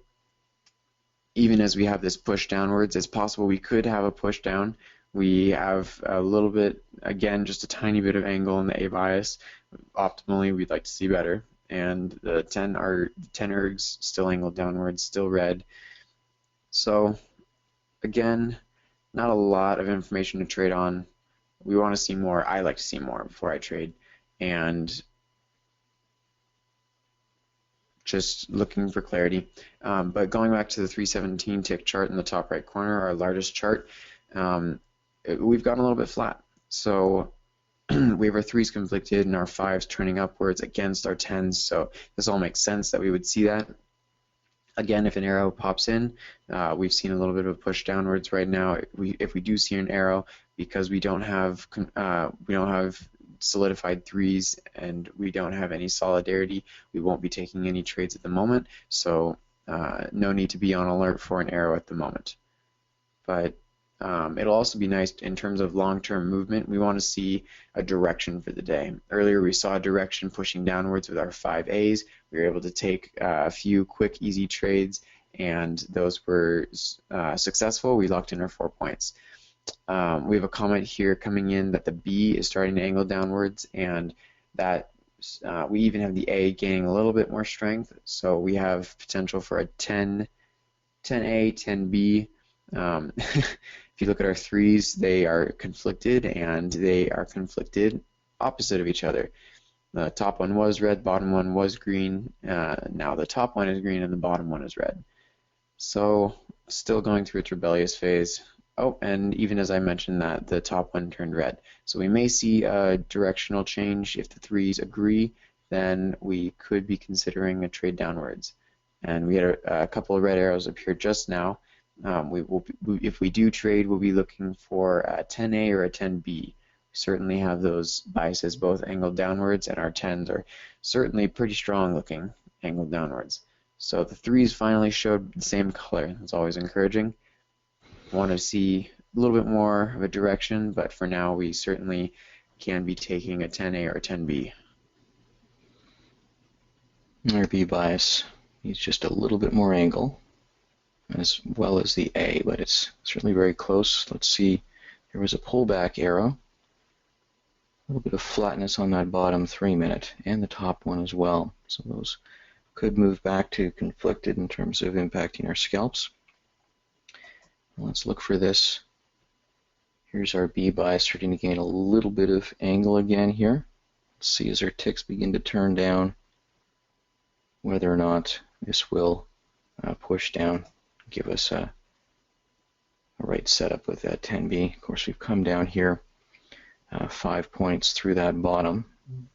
Speaker 2: even as we have this push downwards, it's possible we could have a push down. We have a little bit, again, just a tiny bit of angle in the A bias. Optimally, we'd like to see better. And the 10 ergs still angled downwards, still red. So again, not a lot of information to trade on. We want to see more. I like to see more before I trade. And just looking for clarity. But going back to the 317 tick chart in the top right corner, our largest chart, we've gotten a little bit flat. So we have our 3s conflicted and our 5s turning upwards against our 10s. So this all makes sense that we would see that. Again, if an arrow pops in, we've seen a little bit of a push downwards right now. If we do see an arrow, because we don't have solidified 3s and we don't have any solidarity, we won't be taking any trades at the moment. So no need to be on alert for an arrow at the moment. But it'll also be nice in terms of long-term movement. We want to see a direction for the day. Earlier we saw a direction pushing downwards with our 5As. We were able to take a few quick, easy trades, and those were successful. We locked in our 4 points. We have a comment here coming in that the B is starting to angle downwards, and that we even have the A gaining a little bit more strength. So we have potential for a 10A, 10B. If you look at our 3s, they are conflicted, and they are conflicted opposite of each other. The top one was red, bottom one was green. Now the top one is green and the bottom one is red. So still going through its rebellious phase. Oh, and even as I mentioned that, the top one turned red. So we may see a directional change. If the 3s agree, then we could be considering a trade downwards. And we had a couple of red arrows appear just now. If we do trade, we'll be looking for a 10A or a 10B. We certainly have those biases both angled downwards, and our 10s are certainly pretty strong looking angled downwards. So the 3s finally showed the same color. That's always encouraging. Want to see a little bit more of a direction, but for now we certainly can be taking a 10A or a 10B.
Speaker 1: Our B bias needs just a little bit more angle, as well as the A, but it's certainly very close. Let's see, there was a pullback arrow, a little bit of flatness on that bottom 3-minute, and the top one as well. So those could move back to conflicted in terms of impacting our scalps. Let's look for this. Here's our B bias starting to gain a little bit of angle again here. Let's see as our ticks begin to turn down whether or not this will push down, give us a right setup with that 10B. Of course, we've come down here 5 points through that bottom.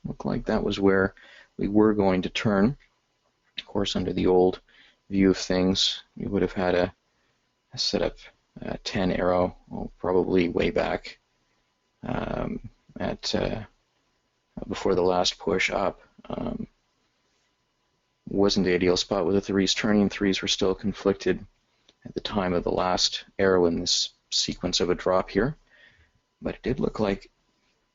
Speaker 1: Looked like that was where we were going to turn. Of course, under the old view of things, we would have had a setup 10 arrow, probably way back at before the last push up. Wasn't the ideal spot with the threes turning. Threes were still conflicted at the time of the last arrow in this sequence of a drop here, but it did look like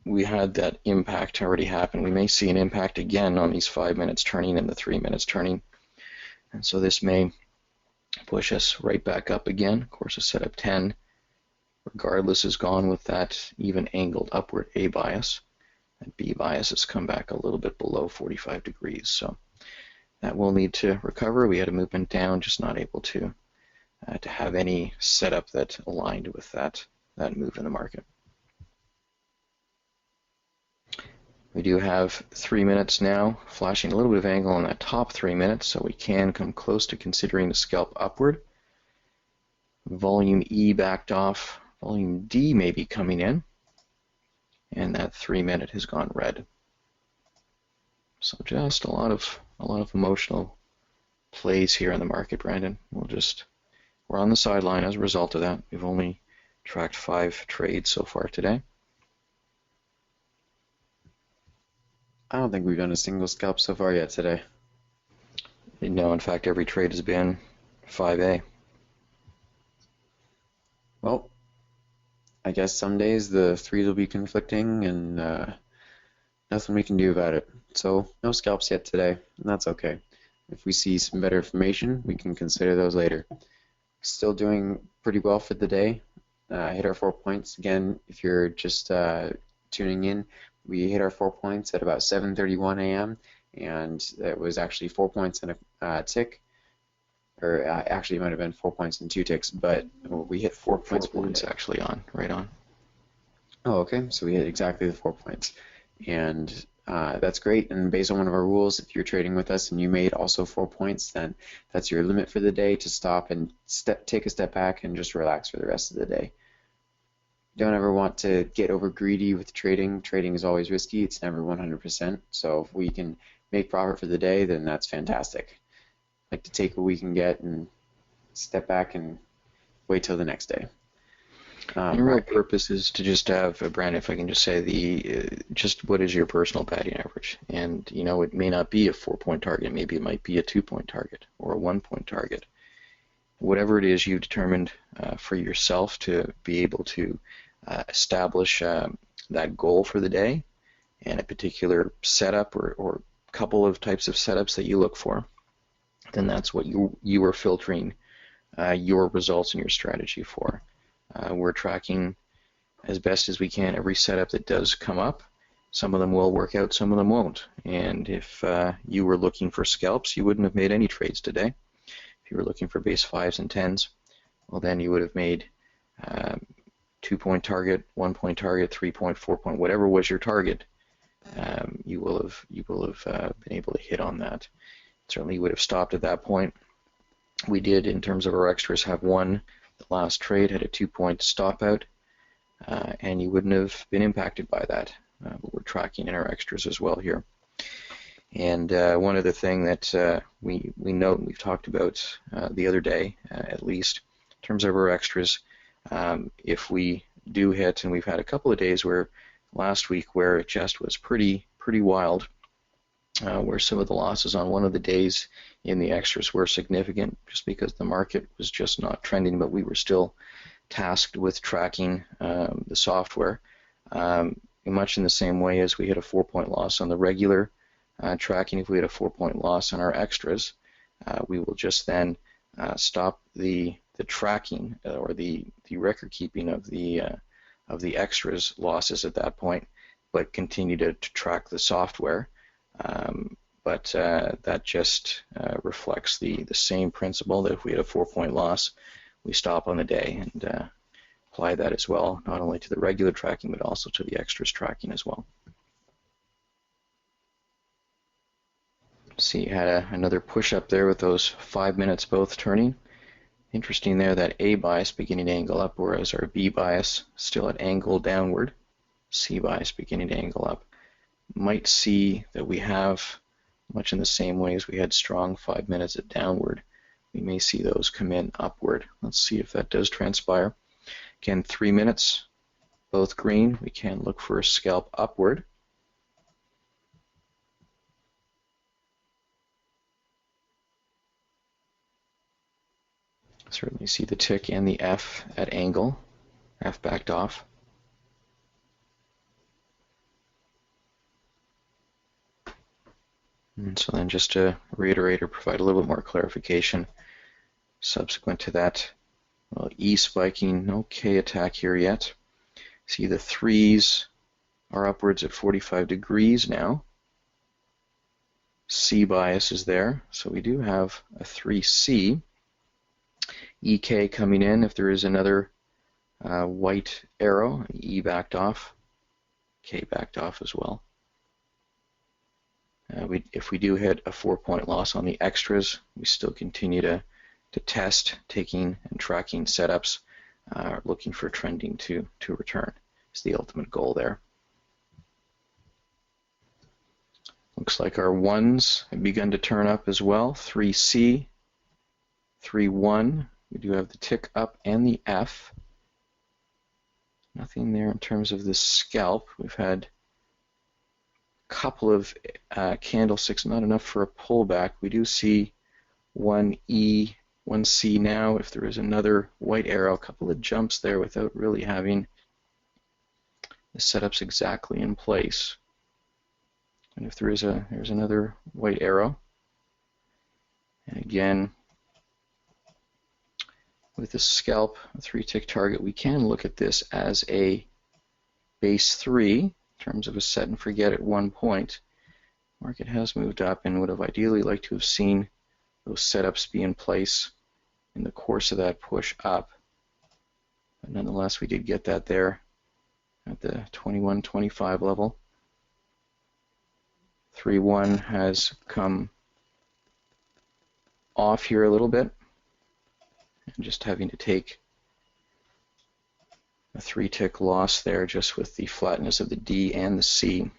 Speaker 1: we had that impact already happen. We may see an impact again on these 5 minutes turning and the 3 minutes turning, and so this may push us right back up again. Of course, a setup 10 regardless is gone with that even angled upward A bias. And B bias has come back a little bit below 45 degrees, so that will need to recover. We had a movement down, just not able to have any setup that aligned with that move in the market. We do have 3 minutes now, flashing a little bit of angle on that top 3 minutes, so we can come close to considering the scalp upward. Volume E backed off, volume D may be coming in, and that 3 minute has gone red. So just a lot of emotional plays here in the market, Brandon. We're on the sideline as a result of that. We've only tracked 5 trades so far today.
Speaker 2: I don't think we've done a single scalp so far yet today.
Speaker 1: No, in fact, every trade has been 5A.
Speaker 2: Well, I guess some days the threes will be conflicting and nothing we can do about it. So no scalps yet today, and that's okay. If we see some better information, we can consider those later. Still doing pretty well for the day. Hit our 4 points. Again, if you're just tuning in, we hit our 4 points at about 7:31 a.m. and it was actually 4 points and a tick. Or actually, it might have been 4 points and 2 ticks, but we hit 4 points.
Speaker 1: 4 points actually right on.
Speaker 2: Oh, okay. So we hit exactly the 4 points, and that's great. And based on one of our rules, if you're trading with us and you made also 4 points, then that's your limit for the day to stop and take a step back and just relax for the rest of the day. Don't ever want to get over greedy with trading. Trading is always risky. It's never 100%. So if we can make profit for the day, then that's fantastic. Like to take what we can get and step back and wait till the next day.
Speaker 1: The real purpose is to just have, Brandon, if I can just say, just what is your personal batting average? And, it may not be a 4-point target. Maybe it might be a 2-point target or a 1-point target. Whatever it is you determined for yourself to be able to establish that goal for the day and a particular setup or couple of types of setups that you look for, then that's what you are filtering your results and your strategy for. We're tracking as best as we can every setup that does come up. Some of them will work out, some of them won't. And if you were looking for scalps, you wouldn't have made any trades today. If you were looking for base 5s and 10s, well then you would have made 2-point target, 1-point target, 3-point, 4-point, whatever was your target. You will have been able to hit on that. Certainly you would have stopped at that point. We did, in terms of our extras, have one. The last trade had a 2-point stop out, and you wouldn't have been impacted by that. But we're tracking in our extras as well here. And one other thing that we note, and we've talked about the other day, at least, in terms of our extras, if we do hit, and we've had a couple of days where last week where it just was pretty wild, where some of the losses on one of the days in the extras were significant just because the market was just not trending, but we were still tasked with tracking the software. Much in the same way as we hit a 4-point loss on the regular tracking, if we had a 4-point loss on our extras, we will just then stop the tracking or the record keeping of the extras losses at that point, but continue to track the software. But that just reflects the same principle that if we had a 4-point loss, we stop on the day and apply that as well, not only to the regular tracking, but also to the extras tracking as well. See, you had another push up there with those 5 minutes both turning. Interesting there, that A bias beginning to angle up, whereas our B bias still at angle downward. C bias beginning to angle up. Might see that we have, much in the same way as we had strong 5 minutes at downward, we may see those come in upward. Let's see if that does transpire. Again, 3 minutes, both green. We can look for a scalp upward. Certainly see the tick and the F at angle. F backed off. And so then just to reiterate or provide a little bit more clarification, subsequent to that, well, E spiking, no K attack here yet. See the 3s are upwards at 45 degrees now. C bias is there, so we do have a 3C. EK coming in if there is another white arrow, E backed off, K backed off as well. If we do hit a 4-point loss on the extras, we still continue to test, taking and tracking setups, looking for trending to return. Is the ultimate goal there. Looks like our 1s have begun to turn up as well. 3C, 3-1. We do have the tick up and the F. Nothing there in terms of the scalp. We've had a couple of candlesticks, not enough for a pullback. We do see 1E, 1C now. If there is another white arrow, a couple of jumps there without really having the setups exactly in place. And if there's another white arrow, and again, with the scalp, a 3-tick target, we can look at this as a base 3 in terms of a set and forget at 1 point. Market has moved up and would have ideally liked to have seen those setups be in place in the course of that push up. But nonetheless, we did get that there at the 21.25 level. 3-1 has come off here a little bit, and just having to take a 3-tick loss there just with the flatness of the D and the C,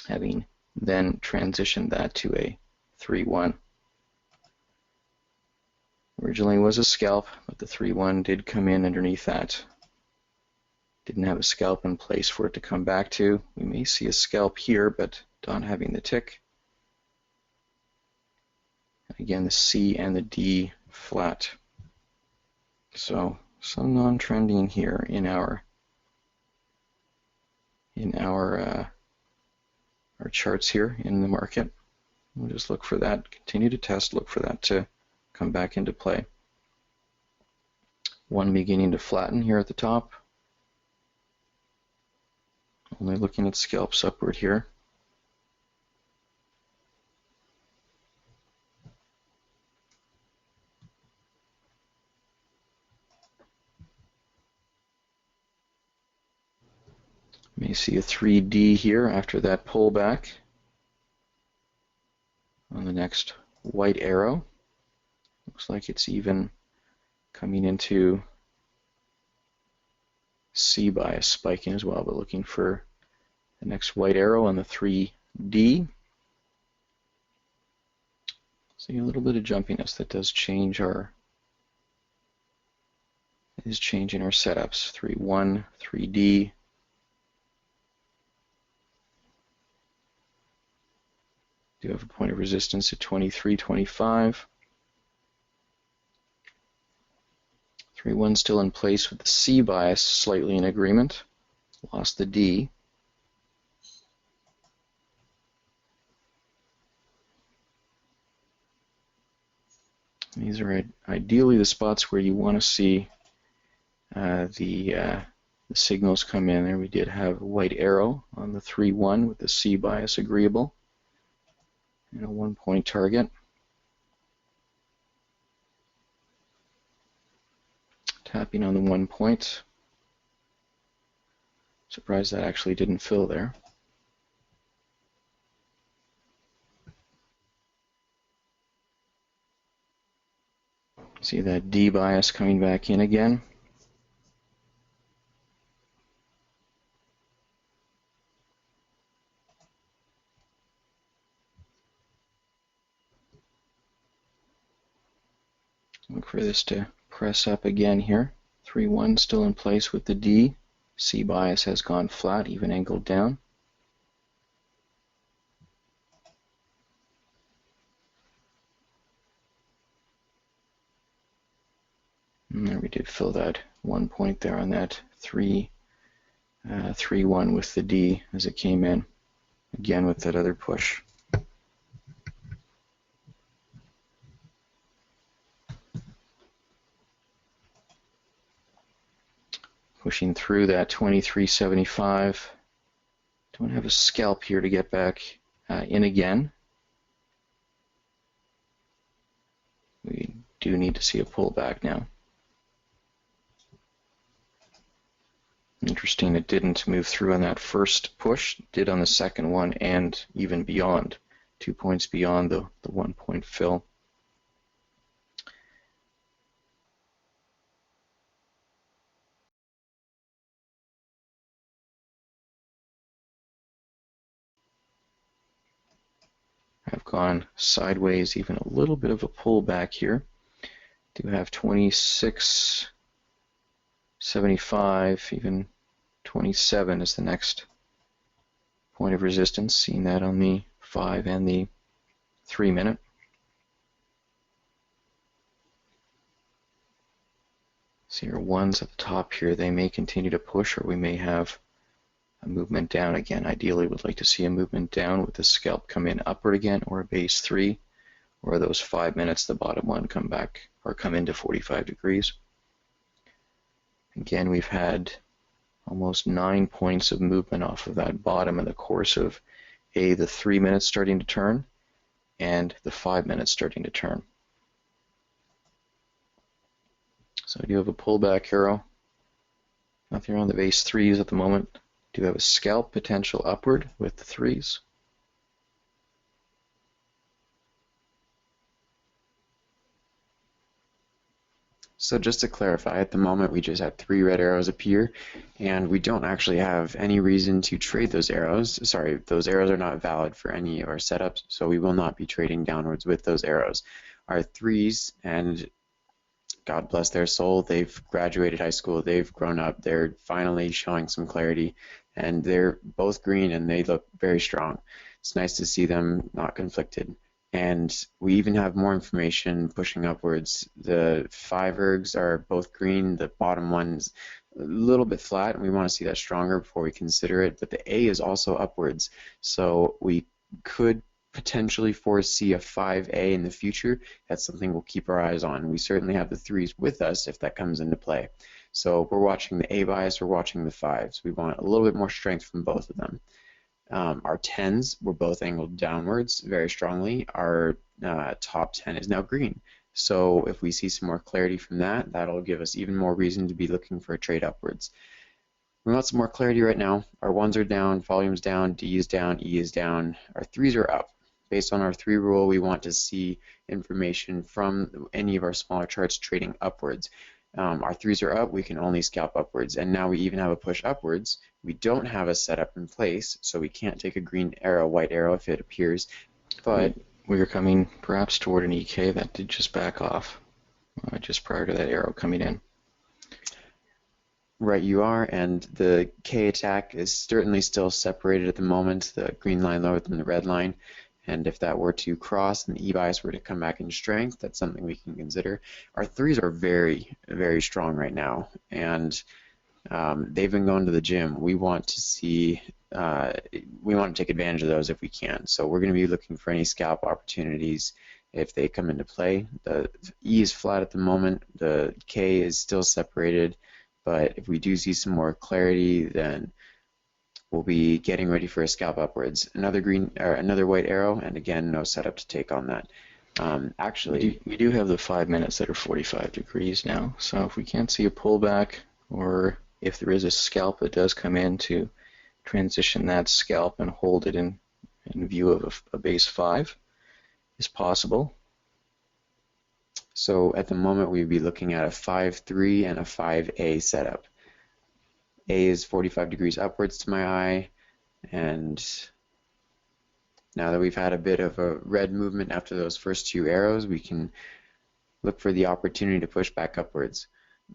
Speaker 1: having then transitioned that to a 3-1. Originally was a scalp, but the 3-1 did come in underneath that. Didn't have a scalp in place for it to come back to. We may see a scalp here, but not having the tick. Again, the C and the D flat. So some non-trending here in our charts here in the market. We'll just look for that, continue to test, look for that to come back into play. 1 beginning to flatten here at the top. Only looking at scalps upward here. May see a 3D here after that pullback on the next white arrow. Looks like it's even coming into C bias spiking as well, but looking for the next white arrow on the 3D. See a little bit of jumpiness that does change is changing our setups. 3-1, 3D. Do have a point of resistance at 23.25. 3-1 still in place with the C bias slightly in agreement. Lost the D. These are ideally the spots where you want to see the signals come in. There we did have a white arrow on the 3-1 with the C bias agreeable and a 1-point target. Tapping on the 1 point. Surprised that actually didn't fill there. See that D bias coming back in again. Look for this to press up again here. 3-1 still in place with the D. C bias has gone flat, even angled down. And there we did fill that 1 point there on that 3-1 with the D as it came in, again with that other push. Pushing through that 23.75. Don't have a scalp here to get back in again. We do need to see a pullback now. Interesting, it didn't move through on that first push, it did on the second one and even beyond, 2 points beyond the 1 point fill. I've gone sideways, even a little bit of a pullback here. Do have 26.75, even 27 is the next point of resistance. Seeing that on the 5 and the 3 minute. See our ones at the top here, they may continue to push, or we may have a movement down again. Ideally, would like to see a movement down with the scalp come in upward again, or a base 3, or those 5 minutes, the bottom one come back or come into 45 degrees. Again, we've had almost 9 points of movement off of that bottom in the course of the 3 minutes starting to turn and the 5 minutes starting to turn. So I do have a pullback arrow. Nothing on the base 3s at the moment. Do have a scalp potential upward with the 3s.
Speaker 2: So just to clarify, at the moment we just had 3 red arrows appear, and we don't actually have any reason to trade those arrows. Sorry, those arrows are not valid for any of our setups, so we will not be trading downwards with those arrows. Our 3s, and God bless their soul, they've graduated high school, they've grown up, they're finally showing some clarity, and they're both green and they look very strong. It's nice to see them not conflicted. And we even have more information pushing upwards. The 5 ergs are both green, the bottom one's a little bit flat, and we want to see that stronger before we consider it, but the A is also upwards, so we could potentially foresee a 5A in the future. That's something we'll keep our eyes on. We certainly have the 3s with us if that comes into play. So we're watching the A bias, we're watching the 5s. We want a little bit more strength from both of them. Our 10s were both angled downwards very strongly. Our top 10 is now green. So if we see some more clarity from that, that'll give us even more reason to be looking for a trade upwards. We want some more clarity right now. Our 1s are down, volume's down, D is down, E is down. Our 3s are up. Based on our 3 rule, we want to see information from any of our smaller charts trading upwards. Our 3s are up, we can only scalp upwards, and now we even have a push upwards. We don't have a setup in place, so we can't take a green arrow, white arrow if it appears, but
Speaker 1: we are coming perhaps toward an EK that did just back off just prior to that arrow coming in.
Speaker 2: Right, you are, and the K attack is certainly still separated at the moment, the green line lower than the red line. And if that were to cross and the E bias were to come back in strength, that's something we can consider. Our 3s are very, very strong right now, and they've been going to the gym. We want to see, we want to take advantage of those if we can. So we're going to be looking for any scalp opportunities if they come into play. The E is flat at the moment. The K is still separated, but if we do see some more clarity, then we'll be getting ready for a scalp upwards. Another green or another white arrow, and again, no setup to take on that. Actually,
Speaker 1: we do have the 5 minutes that are 45 degrees now. So if we can't see a pullback, or if there is a scalp that does come in, to transition that scalp and hold it in view of a base 5 is possible.
Speaker 2: So at the moment, we'd be looking at a 5-3 and a 5A setup. A is 45 degrees upwards to my eye, and now that we've had a bit of a red movement after those first 2 arrows, we can look for the opportunity to push back upwards.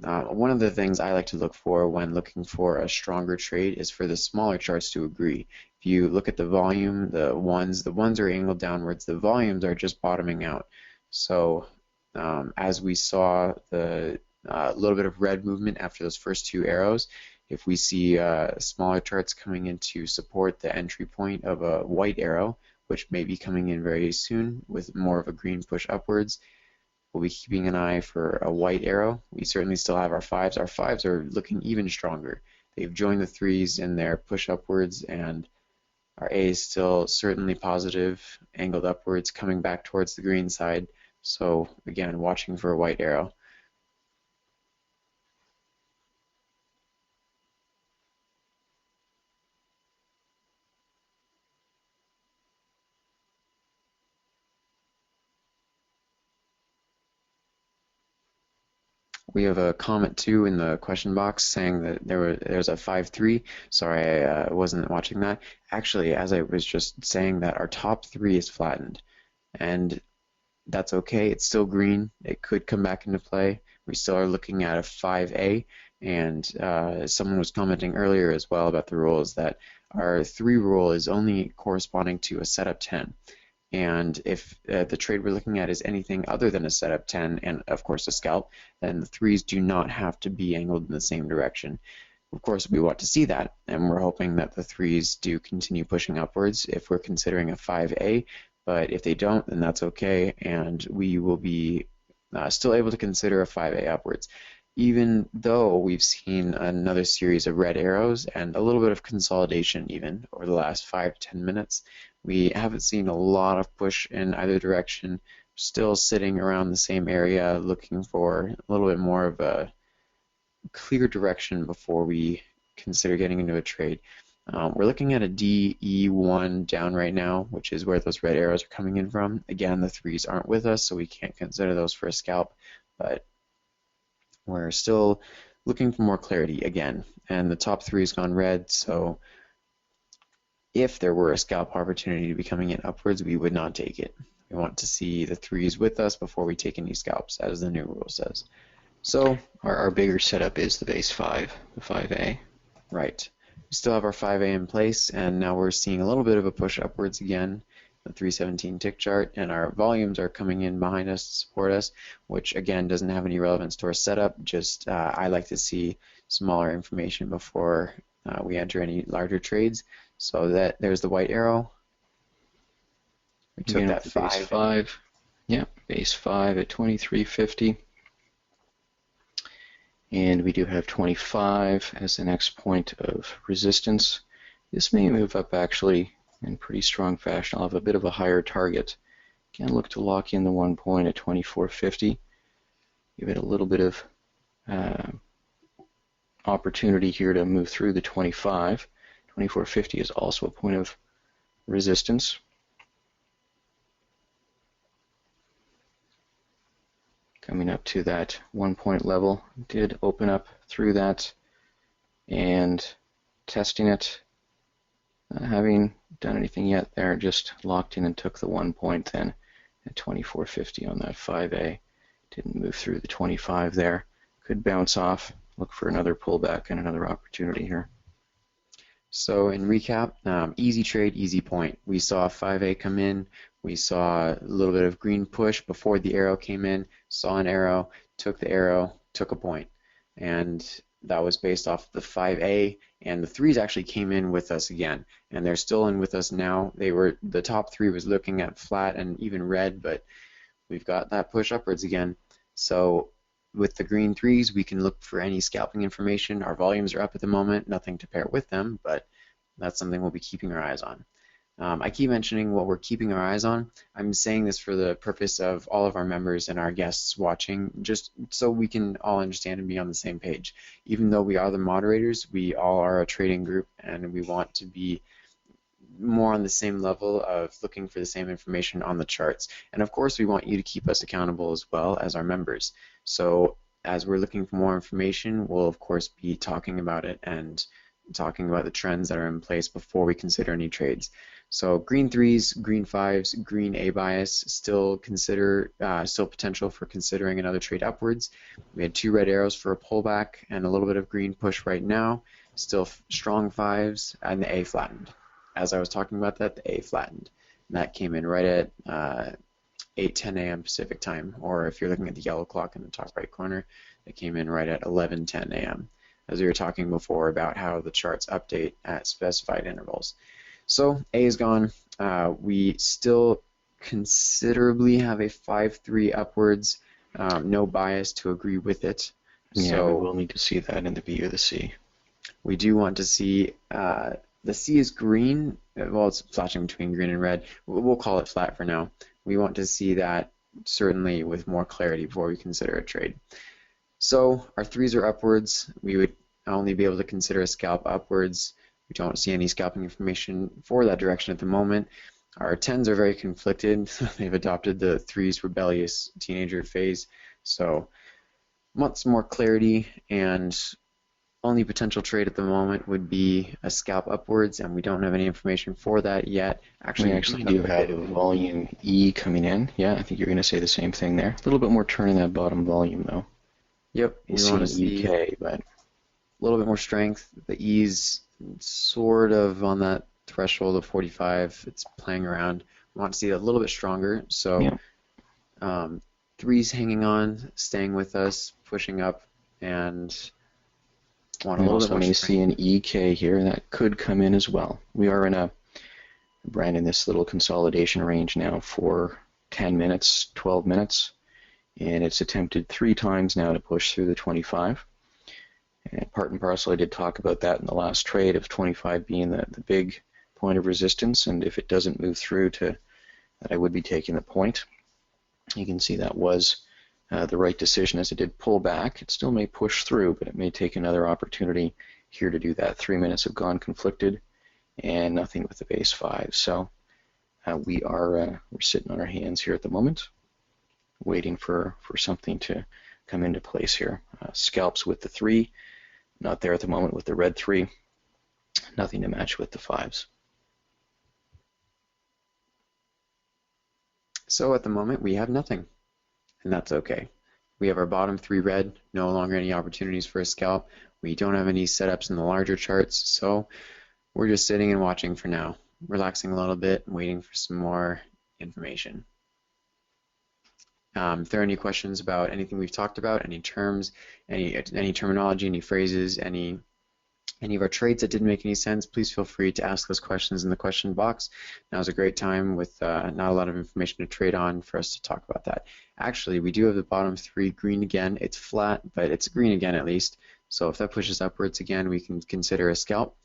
Speaker 2: One of the things I like to look for when looking for a stronger trade is for the smaller charts to agree. If you look at the volume, the ones are angled downwards, the volumes are just bottoming out. So as we saw the little bit of red movement after those first two arrows, if we see smaller charts coming in to support the entry point of a white arrow, which may be coming in very soon with more of a green push upwards, we'll be keeping an eye for a white arrow. We certainly still have our fives. Our fives are looking even stronger. They've joined the threes in their push upwards, and our A is still certainly positive, angled upwards, coming back towards the green side. So again, watching for a white arrow. We have a comment too in the question box saying that there's a 5-3. Sorry, I wasn't watching that. Actually, as I was just saying that our top three is flattened, and that's okay. It's still green. It could come back into play. We still are looking at a 5A, and someone was commenting earlier as well about the rules that our 3 rule is only corresponding to a setup 10. And if the trade we're looking at is anything other than a setup 10 and of course a scalp, then the 3s do not have to be angled in the same direction. Of course, we want to see that, and we're hoping that the 3s do continue pushing upwards if we're considering a 5A, but if they don't, then that's okay, and we will be still able to consider a 5A upwards. Even though we've seen another series of red arrows and a little bit of consolidation even over the last 5 to 10 minutes, we haven't seen a lot of push in either direction. Still sitting around the same area, looking for a little bit more of a clear direction before we consider getting into a trade. We're looking at a DE1 down right now, which is where those red arrows are coming in from. Again, the 3s aren't with us, so we can't consider those for a scalp, but we're still looking for more clarity again. And the top 3 has gone red, so if there were a scalp opportunity to be coming in upwards, we would not take it. We want to see the 3s with us before we take any scalps, as the new rule says. So
Speaker 1: our bigger setup is the base 5, the 5A.
Speaker 2: Right. We still have our 5A in place, and now we're seeing a little bit of a push upwards again, the 317 tick chart, and our volumes are coming in behind us to support us, which again doesn't have any relevance to our setup. Just I like to see smaller information before we enter any larger trades. So that there's the white arrow. We took that
Speaker 1: base 5. Yeah, base 5 at 23.50. And we do have 25 as the next point of resistance. This may move up actually in pretty strong fashion. I'll have a bit of a higher target. Again, look to lock in the 1 point at 24.50. Give it a little bit of opportunity here to move through the 25. 24.50 is also a point of resistance. Coming up to that 1 point level, did open up through that and testing it. Not having done anything yet there, just locked in and took the 1 point then at 24.50 on that 5A. Didn't move through the 25 there. Could bounce off, look for another pullback and another opportunity here.
Speaker 2: So in recap, easy trade, easy point. We saw 5A come in. We saw a little bit of green push before the arrow came in, saw an arrow, took the arrow, took a point. And that was based off the 5A, and the 3s actually came in with us again. And they're still in with us now. The top 3 was looking at flat and even red, but we've got that push upwards again. So with the green 3s, we can look for any scalping information. Our volumes are up at the moment, nothing to pair with them, but that's something we'll be keeping our eyes on. I keep mentioning what we're keeping our eyes on. I'm saying this for the purpose of all of our members and our guests watching, just so we can all understand and be on the same page. Even though we are the moderators, we all are a trading group, and we want to be more on the same level of looking for the same information on the charts. And of course, we want you to keep us accountable as well as our members. So as we're looking for more information, we'll of course be talking about it and talking about the trends that are in place before we consider any trades. So green threes, green fives, green A bias, still potential for considering another trade upwards. We had two red arrows for a pullback and a little bit of green push right now. Still strong fives, and the A flattened. As I was talking about that, the A flattened. And that came in right at 8:10 a.m. Pacific time, or if you're looking at the yellow clock in the top right corner, it came in right at 11:10 a.m. as we were talking before about how the charts update at specified intervals. So A is gone. We still considerably have a 5-3 upwards, no bias to agree with it.
Speaker 1: Yeah,
Speaker 2: So
Speaker 1: we will need to see that in the B or the C.
Speaker 2: we do want to see the C is green. Well, it's flashing between green and red. We'll call it flat for now. We want to see that certainly with more clarity before we consider a trade. So our threes are upwards. We would only be able to consider a scalp upwards. We don't see any scalping information for that direction at the moment. Our tens are very conflicted. They've adopted the threes rebellious teenager phase. So want some more clarity, and only potential trade at the moment would be a scalp upwards, and we don't have any information for that yet.
Speaker 1: We actually do have a volume E coming in. Yeah, I think you're going to say the same thing there. A little bit more turn in that bottom volume, though.
Speaker 2: Yep,
Speaker 1: we want to see EK, but
Speaker 2: a little bit more strength. The E's sort of on that threshold of 45. It's playing around. We want to see it a little bit stronger. So threes hanging on, staying with us, pushing up, and want a little bit more
Speaker 1: may
Speaker 2: strength.
Speaker 1: see an EK here that could come in as well. We are in this little consolidation range now for 10 minutes, 12 minutes, and it's attempted 3 times now to push through the 25. And part and parcel, I did talk about that in the last trade of 25 being the big point of resistance, and if it doesn't move through to that, I would be taking the point. You can see that was the right decision as it did pull back. It still may push through, but it may take another opportunity here to do that. 3 minutes have gone conflicted and nothing with the base 5. So we're sitting on our hands here at the moment, waiting for something to come into place here. Scalps with the 3, not there at the moment with the red 3. Nothing to match with the 5s.
Speaker 2: So at the moment we have nothing, and that's okay. We have our bottom 3 red, no longer any opportunities for a scalp. We don't have any setups in the larger charts, so we're just sitting and watching for now, relaxing a little bit, waiting for some more information. If there are any questions about anything we've talked about, any terms, any terminology, any phrases, any of our trades that didn't make any sense, please feel free to ask those questions in the question box. Now is a great time with not a lot of information to trade on for us to talk about that. Actually, we do have the bottom 3 green again. It's flat, but it's green again at least. So if that pushes upwards again, we can consider a scalp.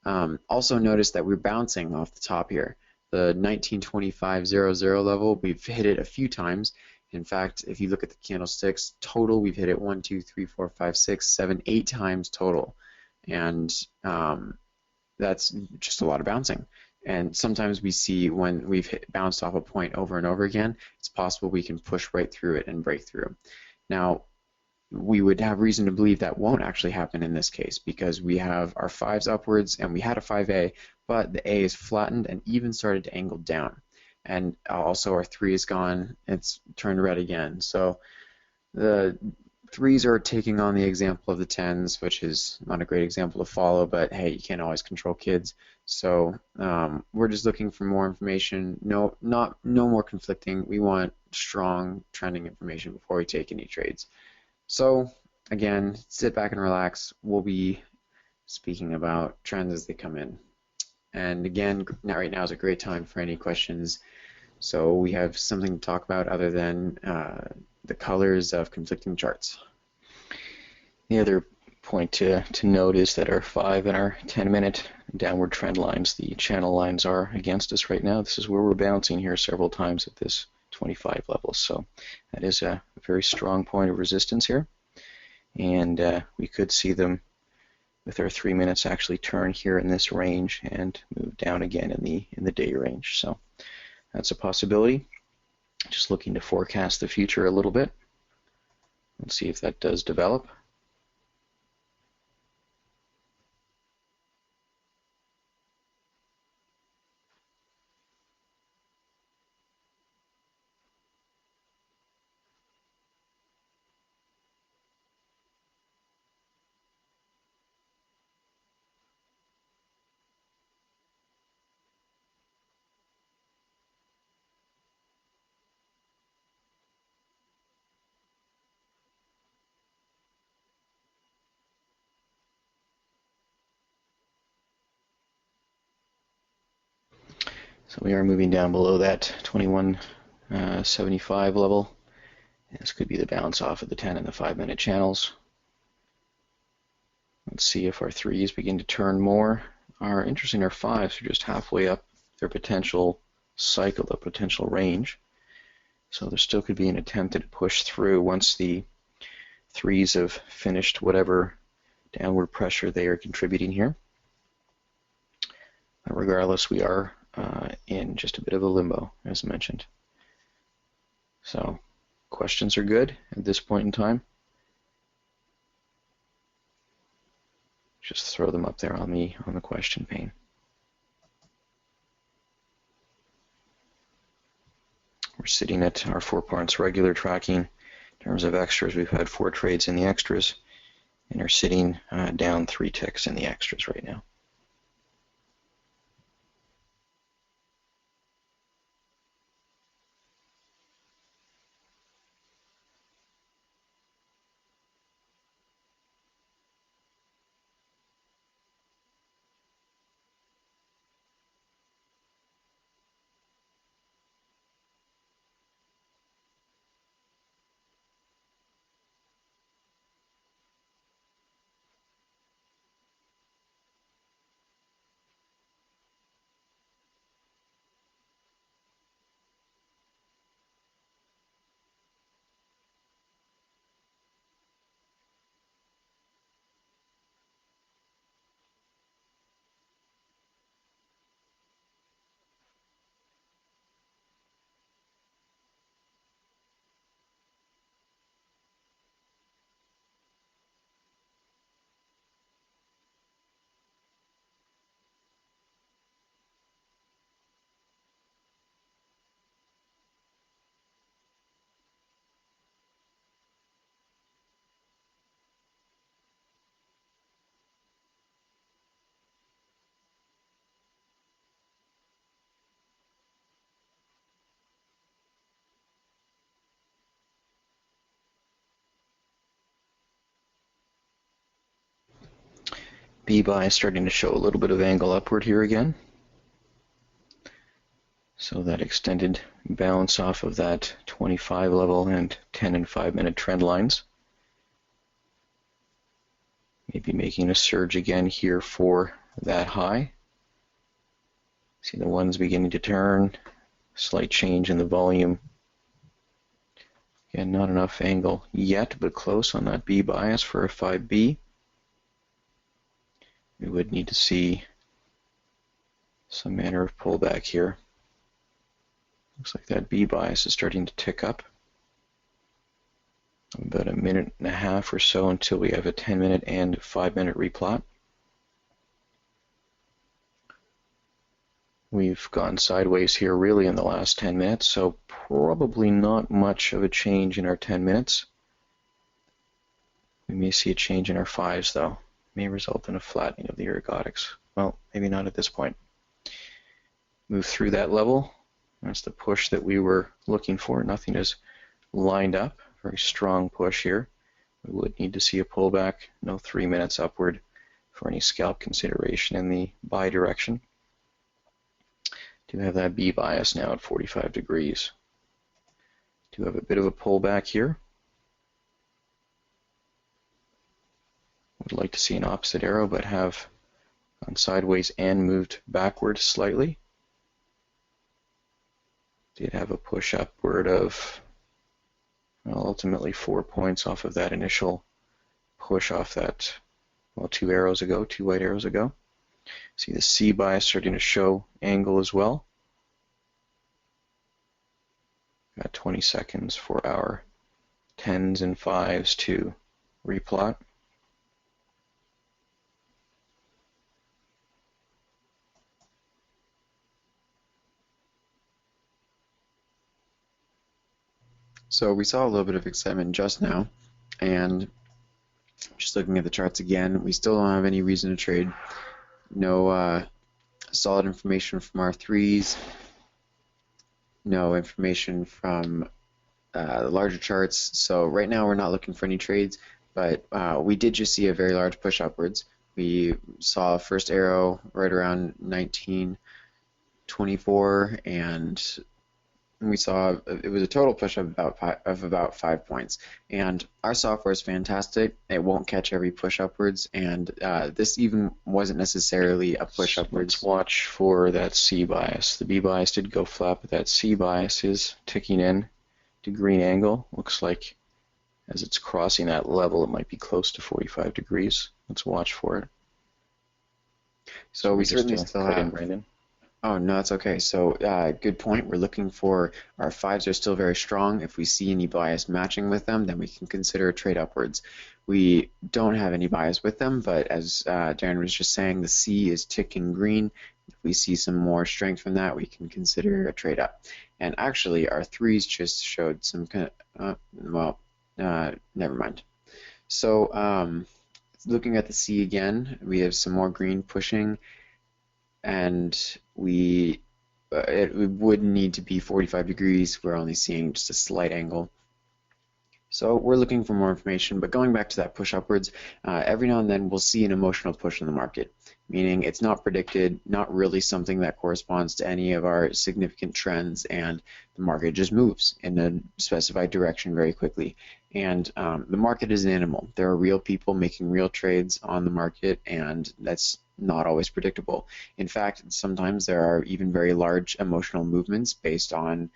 Speaker 2: Also notice that we're bouncing off the top here. The 1925.00 level, we've hit it a few times. In fact, if you look at the candlesticks total, we've hit it 1, 2, 3, 4, 5, 6, 7, 8 times total. And that's just a lot of bouncing. And sometimes we see when we've bounced off a point over and over again, it's possible we can push right through it and break through. Now, we would have reason to believe that won't actually happen in this case because we have our 5s upwards and we had a 5A, but the A is flattened and even started to angle down. And also our 3 is gone, it's turned red again. So the 3s are taking on the example of the 10s, which is not a great example to follow, but hey, you can't always control kids. So we're just looking for more information. No more conflicting. We want strong trending information before we take any trades. So again, sit back and relax. We'll be speaking about trends as they come in. And again, right now is a great time for any questions. So we have something to talk about other than the colors of conflicting charts.
Speaker 1: The other point to note is that our 5 and our 10-minute downward trend lines, the channel lines, are against us right now. This is where we're bouncing here several times at this 25 level. So that is a very strong point of resistance here. And we could see them with our 3 minutes actually turn here in this range and move down again in the day range. So that's a possibility. Just looking to forecast the future a little bit. Let's see if that does develop. So we are moving down below that 21.75 level. This could be the bounce off of the 10 and the 5-minute channels. Let's see if our 3s begin to turn more. Our interesting, our 5s are just halfway up their potential cycle, the potential range. So there still could be an attempt to push through once the 3s have finished whatever downward pressure they are contributing here. But regardless, we are in just a bit of a limbo, as mentioned. So questions are good at this point in time. Just throw them up there on the question pane. We're sitting at our 4 points regular tracking. In terms of extras, we've had 4 trades in the extras and are sitting down 3 ticks in the extras right now. B-buy is starting to show a little bit of angle upward here again. So that extended bounce off of that 25 level and 10 and 5-minute trend lines. Maybe making a surge again here for that high. See the ones beginning to turn. Slight change in the volume. Again, not enough angle yet, but close on that B bias for a 5B. We would need to see some manner of pullback here. Looks like that B bias is starting to tick up. About a minute and a half or so until we have a 10-minute and 5-minute replot. We've gone sideways here really in the last 10 minutes, so probably not much of a change in our 10 minutes. We may see a change in our 5s though. May result in a flattening of the ergodics. Well, maybe not at this point. Move through that level. That's the push that we were looking for. Nothing is lined up. Very strong push here. We would need to see a pullback. No 3 minutes upward for any scalp consideration in the buy direction. Do have that B bias now at 45 degrees. Do have a bit of a pullback here. Would like to see an opposite arrow, but have gone sideways and moved backward slightly. Did have a push upward of, well, ultimately 4 points off of that initial push off that, well, 2 arrows ago, 2 white arrows ago. See the C bias starting to show angle as well. Got 20 seconds for our 10s and 5s to replot.
Speaker 2: So we saw a little bit of excitement just now, and just looking at the charts again, we still don't have any reason to trade. No solid information from our 3s, no information from the larger charts. So right now we're not looking for any trades, but we did just see a very large push upwards. We saw a first arrow right around 19, 24, and we saw it was a total push of about 5 points. And our software is fantastic. It won't catch every push upwards, and this even wasn't necessarily a push upwards.
Speaker 1: Let's watch for that C bias. The B bias did go flat, but that C bias is ticking in to green angle. Looks like as it's crossing that level, it might be close to 45 degrees. Let's watch for it.
Speaker 2: So we certainly still have.
Speaker 1: Brandon.
Speaker 2: Oh, no, that's okay. So, good point. We're looking for our fives are still very strong. If we see any bias matching with them, then we can consider a trade upwards. We don't have any bias with them, but as Darren was just saying, the C is ticking green. If we see some more strength from that, we can consider a trade up. And actually, our threes just showed some kind of, never mind. So, looking at the C again, we have some more green pushing, and it would need to be 45 degrees. We're only seeing just a slight angle. So we're looking for more information, but going back to that push upwards, every now and then we'll see an emotional push in the market, meaning it's not predicted, not really something that corresponds to any of our significant trends, and the market just moves in a specified direction very quickly. And the market is an animal. There are real people making real trades on the market, and that's not always predictable. In fact, sometimes there are even very large emotional movements based on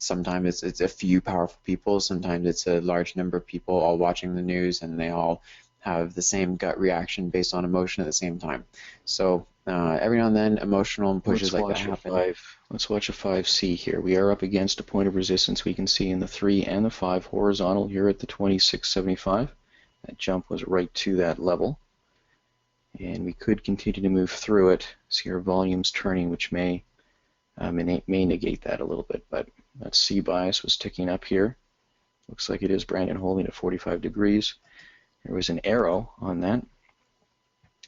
Speaker 2: sometimes it's a few powerful people, sometimes it's a large number of people all watching the news, and they all have the same gut reaction based on emotion at the same time. So every now and then emotional pushes like that happen.
Speaker 1: Let's watch a 5C here. We are up against a point of resistance we can see in the 3 and the 5 horizontal here at the 26.75. That jump was right to that level. And we could continue to move through it. See our volumes turning, which may negate that a little bit, but that C bias was ticking up here. Looks like it is Brandon holding at 45 degrees. There was an arrow on that.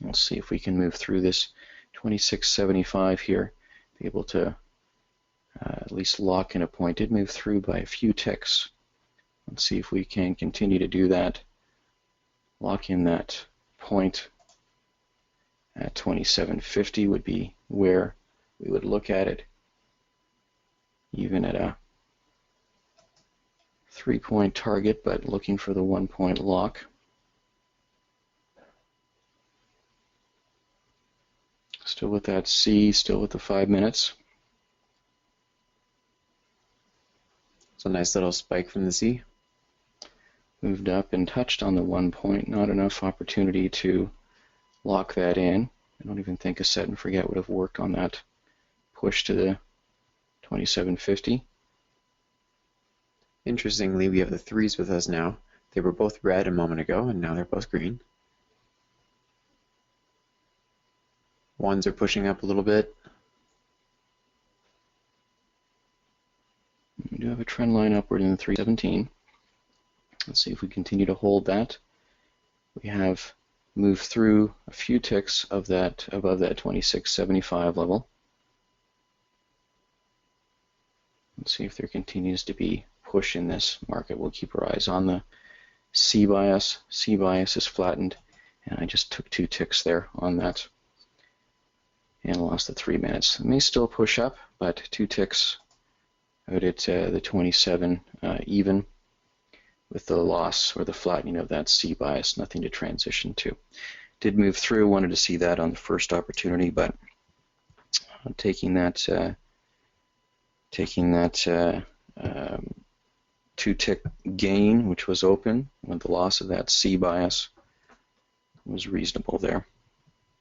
Speaker 1: We'll see if we can move through this 26.75 here, be able to at least lock in a point. Did move through by a few ticks. Let's see if we can continue to do that. Lock in that point at 27.50 would be where we would look at it, even at a 3-point target, but looking for the 1-point lock. Still with that C, still with the 5 minutes.
Speaker 2: It's a nice little spike from the C.
Speaker 1: Moved up and touched on the 1 point. Not enough opportunity to lock that in. I don't even think a set and forget would have worked on that push to the 27.50.
Speaker 2: Interestingly, we have the threes with us now. They were both red a moment ago, and now they're both green. Ones are pushing up a little bit.
Speaker 1: We do have a trend line upward in the 317. Let's see if we continue to hold that. We have moved through a few ticks of that above that 26.75 level. Let's see if there continues to be push in this market. We'll keep our eyes on the C bias. C bias is flattened, and I just took 2 ticks there on that and lost the 3 minutes. It may still push up, but 2 ticks out at the 27 even with the loss or the flattening of that C bias, nothing to transition to. Did move through, wanted to see that on the first opportunity, but taking that 2-tick gain, which was open, with the loss of that C bias, was reasonable there,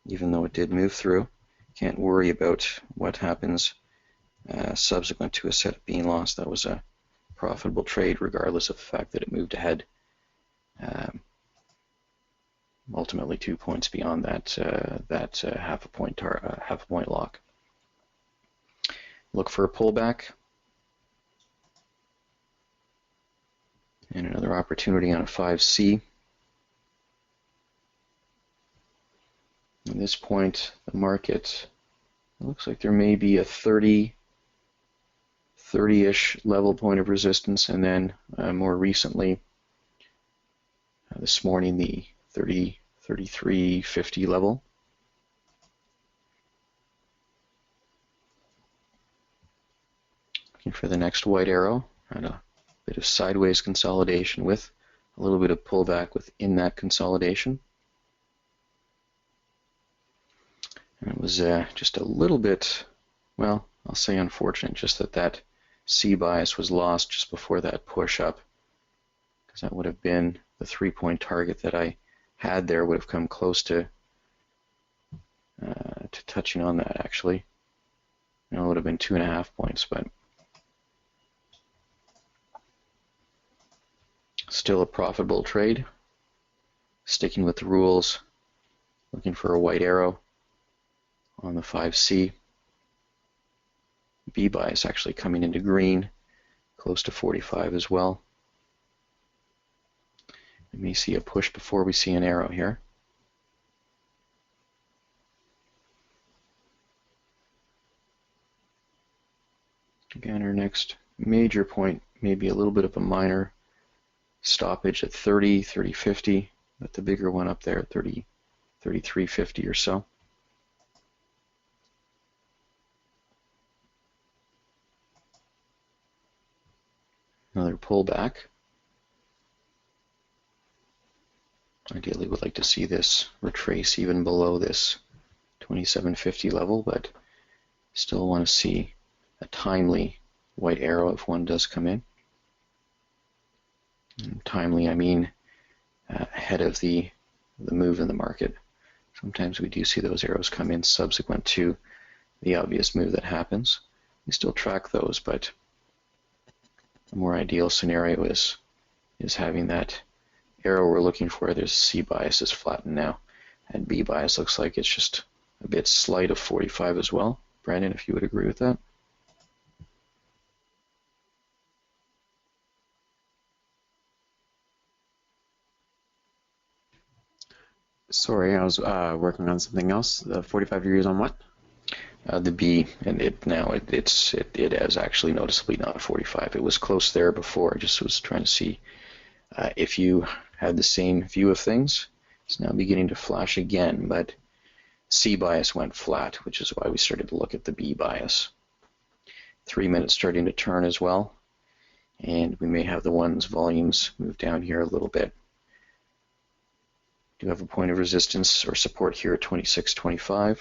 Speaker 1: even though it did move through. Can't worry about what happens subsequent to a set being lost. That was a profitable trade, regardless of the fact that it moved ahead. Ultimately, 2 points beyond that half a point lock. Look for a pullback and another opportunity on a 5C. At this point, the market, it looks like there may be a 30-ish level point of resistance, and then more recently, this morning, the 33.50 level. Looking for the next white arrow and a bit of sideways consolidation with a little bit of pullback within that consolidation. And it was just a little bit, well, I'll say unfortunate, just that C bias was lost just before that push up, because that would have been the 3-point target that I had there, would have come close to touching on that actually. It would have been 2.5 points, but still a profitable trade. Sticking with the rules, looking for a white arrow on the 5C. B bias actually coming into green, close to 45 as well. We may see a push before we see an arrow here. Again, our next major point may be a little bit of a minor stoppage at 30, 30.50, but the bigger one up there at 30, 33.50 or so. Another pullback. Ideally, would like to see this retrace even below this 27.50 level, but still want to see a timely white arrow if one does come in. And timely, I mean ahead of the move in the market. Sometimes we do see those arrows come in subsequent to the obvious move that happens. We still track those, but a more ideal scenario is having that arrow we're looking for. There's C bias is flattened now, and B bias looks like it's just a bit slight of 45 as well. Brandon, if you would agree with that.
Speaker 2: Sorry, I was working on something else. 45 degrees on what?
Speaker 1: The B, and it is actually noticeably not 45. It was close there before. I just was trying to see if you had the same view of things. It's now beginning to flash again, but C bias went flat, which is why we started to look at the B bias. 3 minutes starting to turn as well, and we may have the one's volumes move down here a little bit. Do have a point of resistance or support here at 26.25.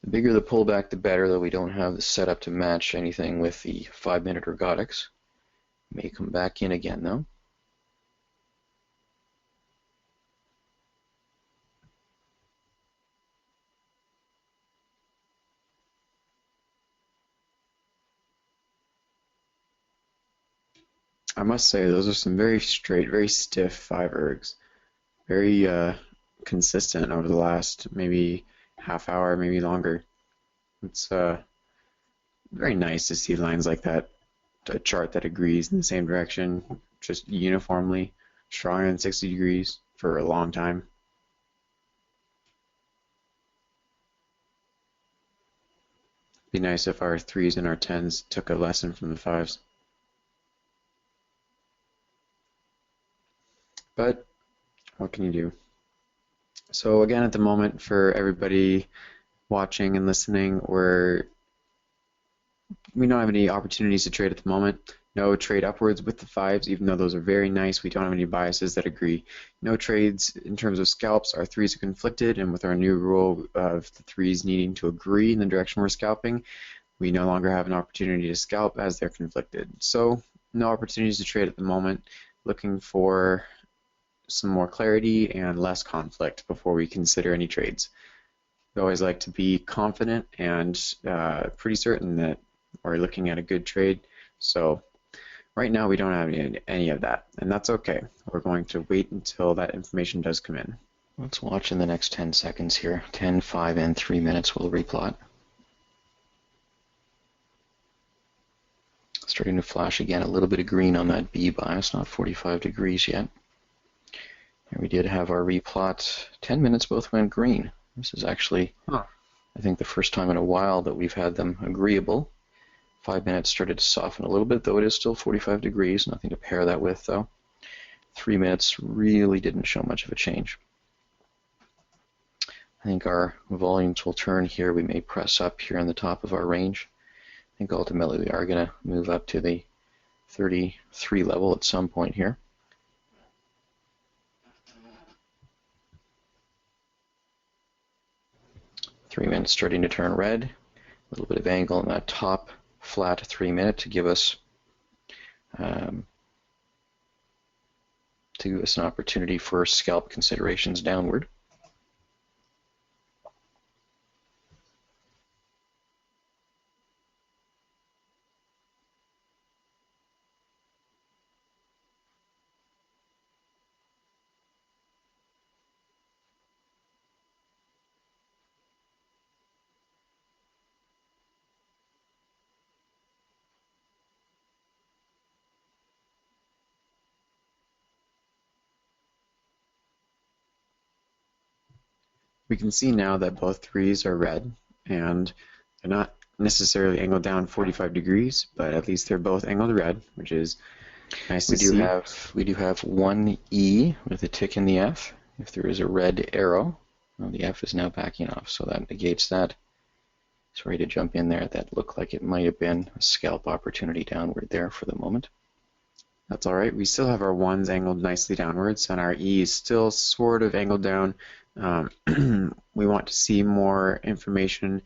Speaker 1: The bigger the pullback, the better, though we don't have the setup to match anything with the 5-minute ergodics. May come back in again, though.
Speaker 2: I must say, those are some very straight, very stiff 5 ergs. Very consistent over the last maybe half hour, maybe longer. It's very nice to see lines like that, a chart that agrees in the same direction, just uniformly, stronger than 60 degrees for a long time. Be nice if our 3s and our 10s took a lesson from the 5s. But what can you do? So again, at the moment, for everybody watching and listening, we don't have any opportunities to trade at the moment. No trade upwards with the 5s, even though those are very nice. We don't have any biases that agree. No trades in terms of scalps. Our 3s are conflicted, and with our new rule of the 3s needing to agree in the direction we're scalping, we no longer have an opportunity to scalp as they're conflicted. So no opportunities to trade at the moment. Looking for some more clarity and less conflict before we consider any trades. We always like to be confident and pretty certain that we're looking at a good trade. So right now we don't have any of that, and that's okay. We're going to wait until that information does come in.
Speaker 1: Let's watch in the next 10 seconds here. 10, 5, and 3 minutes we'll replot. Starting to flash again, a little bit of green on that B bias, not 45 degrees yet. And we did have our replot. 10 minutes both went green. This is actually, I think, the first time in a while that we've had them agreeable. 5 minutes started to soften a little bit, though it is still 45 degrees. Nothing to pair that with, though. 3 minutes really didn't show much of a change. I think our volumes will turn here. We may press up here on the top of our range. think ultimately we are going to move up to the 33 level at some point here. Three minutes starting to turn red. A little bit of angle in that top flat 3 minute to give us an opportunity for scalp considerations downward.
Speaker 2: We can see now that both threes are red, and they're not necessarily angled down 45 degrees, but at least they're both angled red, which is nice to see.
Speaker 1: We do have one E with a tick in the F. If there is a red arrow, well, the F is now backing off, so that negates that. It's ready to jump in there. That looked like it might have been a scalp opportunity downward there for the moment.
Speaker 2: That's all right. We still have our ones angled nicely downwards, and our E is still sort of angled down. We want to see more information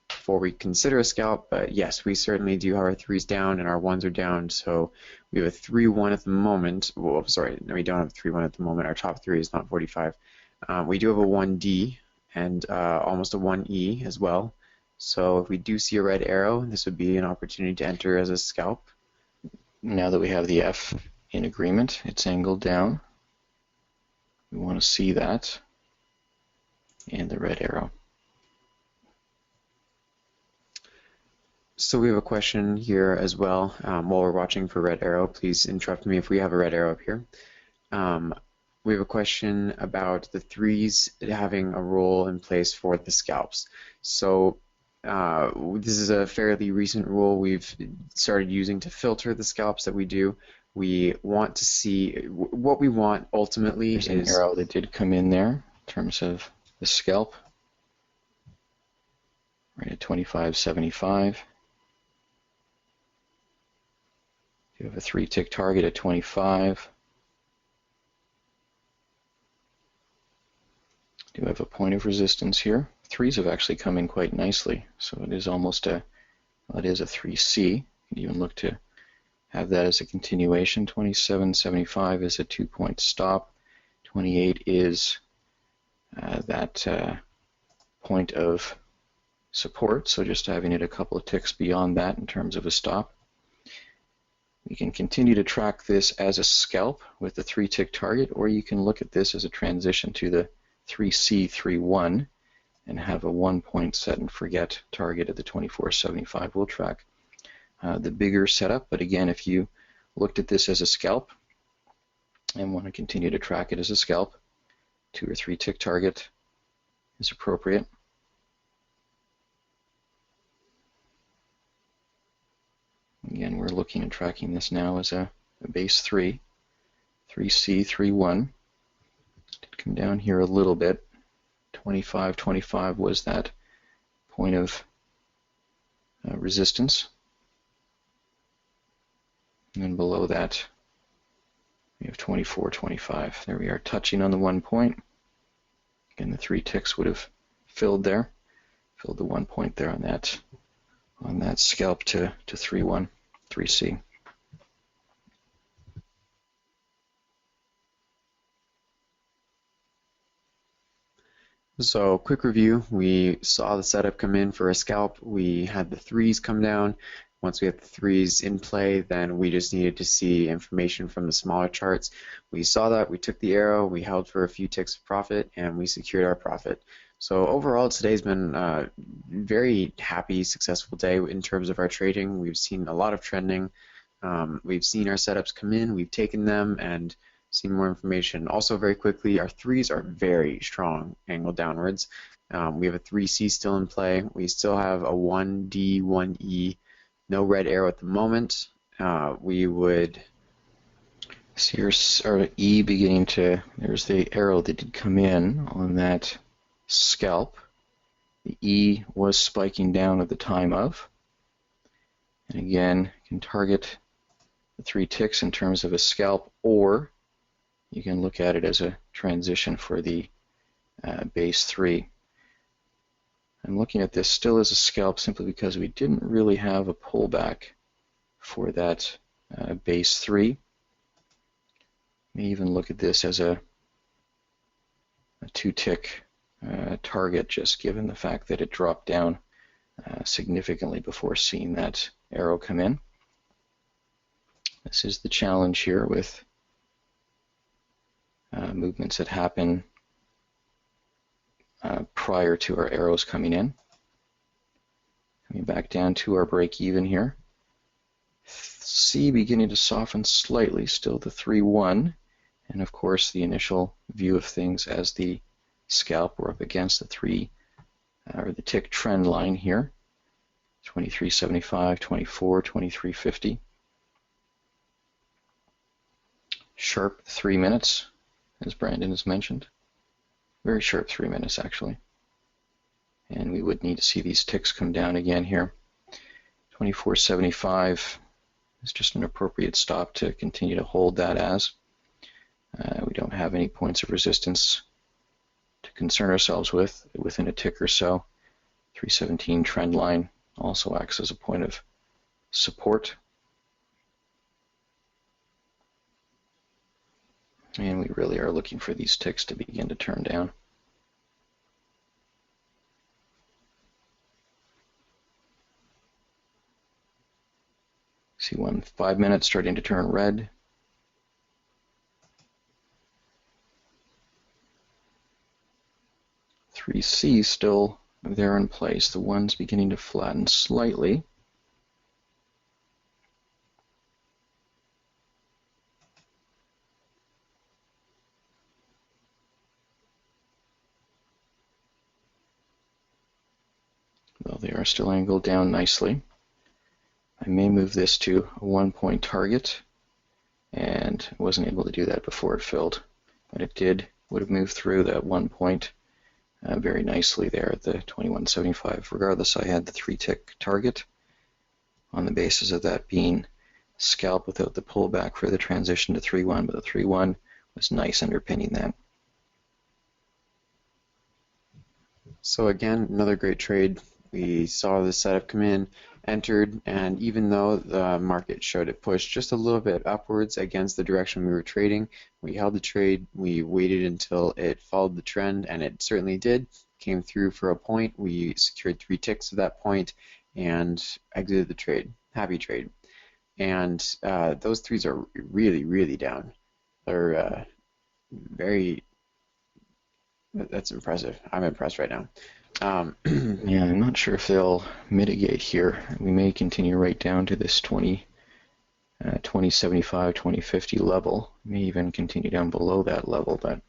Speaker 2: before we consider a scalp, but yes, we certainly do have our threes down and our ones are down, so we have a 3-1 at the moment. Well, sorry, no, we don't have a 3-1 at the moment. Our top three is not 45. We do have a 1D and almost a 1E as well, so if we do see a red arrow, this would be an opportunity to enter as a scalp.
Speaker 1: Now that we have the F in agreement, it's angled down. We want to see that, and the red arrow.
Speaker 2: So we have a question here as well. While we're watching for red arrow, please interrupt me if we have a red arrow up here. We have a question about the threes having a role in place for the scalps. So this is a fairly recent rule we've started using to filter the scalps that we do. We want to see what we want ultimately.
Speaker 1: There's an arrow that did come in there in terms of the scalp, right at 25.75. You have a 3-tick target at 25. Do have a point of resistance here. Threes have actually come in quite nicely, so it is almost a, well, it is a 3C. You can even look to have that as a continuation. 27.75 is a 2-point stop. 28 is that point of support, so just having it a couple of ticks beyond that in terms of a stop. You can continue to track this as a scalp with the 3-tick target, or you can look at this as a transition to the 3C, 3-1 and have a 1-point set and forget target at the 24.75. We'll track the bigger setup, but again, if you looked at this as a scalp and want to continue to track it as a scalp, 2 or 3 tick target is appropriate. Again, we're looking at tracking this now as a base 3, 3C, 3-1. Did come down here a little bit. 25.25 was that point of resistance. And then below that, we have 24.25. There we are, touching on the 1 point. Again, the 3 ticks would have filled there, filled the 1 point there on that scalp to 3-1, 3C.
Speaker 2: So quick review, we saw the setup come in for a scalp, we had the threes come down. Once we had the threes in play, then we just needed to see information from the smaller charts. We saw that, we took the arrow, we held for a few ticks of profit, and we secured our profit. So overall, today's been a very happy, successful day in terms of our trading. We've seen a lot of trending. We've seen our setups come in, we've taken them, and seen more information. Also, very quickly, our threes are very strong angled downwards. We have a 3C still in play. We still have a 1D, 1E, no red arrow at the moment. We would
Speaker 1: see our E beginning to, there's the arrow that did come in on that scalp. The E was spiking down at the time of. And again, you can target the 3 ticks in terms of a scalp, or you can look at it as a transition for the base 3. I'm looking at this still as a scalp simply because we didn't really have a pullback for that base 3. May even look at this as a 2-tick target, just given the fact that it dropped down significantly before seeing that arrow come in. This is the challenge here with movements that happen prior to our arrows coming in. Coming back down to our break even here. C beginning to soften slightly, still the 3-1, and of course the initial view of things as the scalp. We're up against the the tick trend line here, 23.75, 24, 23.50. Sharp 3 minutes, as Brandon has mentioned. Very sharp 3 minutes actually. And we would need to see these ticks come down again here. 24.75 is just an appropriate stop to continue to hold that as. We don't have any points of resistance to concern ourselves with within a tick or so. 317 trend line also acts as a point of support. And we really are looking for these ticks to begin to turn down. See 5 minutes starting to turn red. Three C still there in place. The 1's beginning to flatten slightly. Though they are still angled down nicely. I may move this to a 1-point target, and I wasn't able to do that before it filled, but it would have moved through that 1 point very nicely there at the 21.75. Regardless, I had the 3-tick target on the basis of that being scalp without the pullback for the transition to 3-1, but the 3-1 was nice underpinning that.
Speaker 2: So again, another great trade. We saw the setup come in, entered, and even though the market showed it push just a little bit upwards against the direction we were trading, we held the trade. We waited until it followed the trend, and it certainly did. Came through for a point. We secured 3 ticks at that point and exited the trade. Happy trade. And those threes are really, really down. They're that's impressive. I'm impressed right now.
Speaker 1: Yeah, I'm not sure if they'll mitigate here. We may continue right down to this 2075, 2050 level. May even continue down below that level, but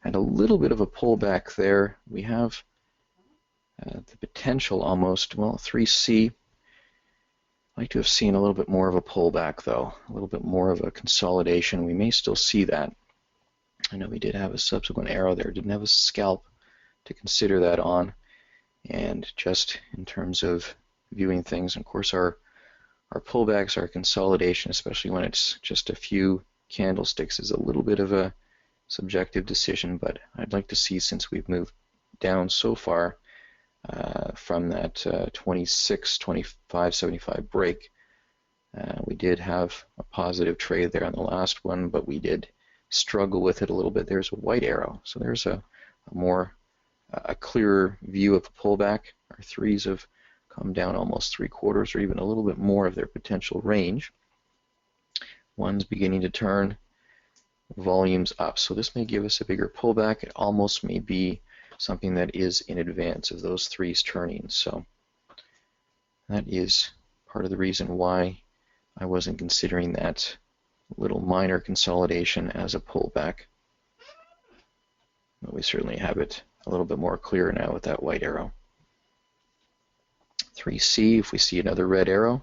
Speaker 1: had a little bit of a pullback there. We have the potential almost, well, 3C. I'd like to have seen a little bit more of a pullback though, a little bit more of a consolidation. We may still see that. I know we did have a subsequent arrow there, didn't have a scalp to consider that on, and just in terms of viewing things, of course our pullbacks, our consolidation, especially when it's just a few candlesticks, is a little bit of a subjective decision, but I'd like to see, since we've moved down so far from that 26, 25, 75 break, we did have a positive trade there on the last one, but we did struggle with it a little bit. There's a white arrow, so there's a clearer view of a pullback. Our threes have come down almost 3/4 or even a little bit more of their potential range. One's beginning to turn, volumes up, so this may give us a bigger pullback. It almost may be something that is in advance of those threes turning, so that is part of the reason why I wasn't considering that little minor consolidation as a pullback. But we certainly have it a little bit more clear now with that white arrow. 3C, if we see another red arrow.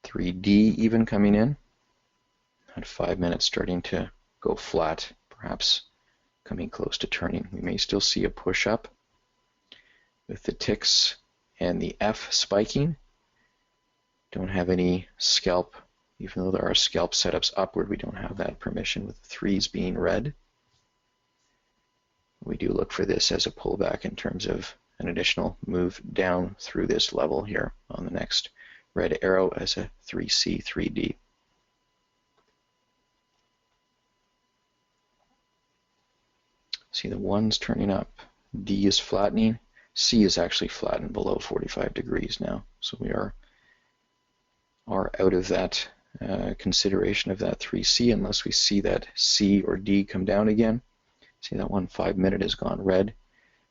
Speaker 1: 3D even coming in. At 5 minutes starting to go flat, perhaps coming close to turning. We may still see a push up with the ticks and the F spiking. Don't have any scalp, even though there are scalp setups upward, we don't have that permission with the 3s being red. We do look for this as a pullback in terms of an additional move down through this level here on the next red arrow as a 3C, 3D. See the 1's turning up, D is flattening, C is actually flattened below 45 degrees now. So we are out of that consideration of that 3C unless we see that C or D come down again. See that 1 5-minute has gone red.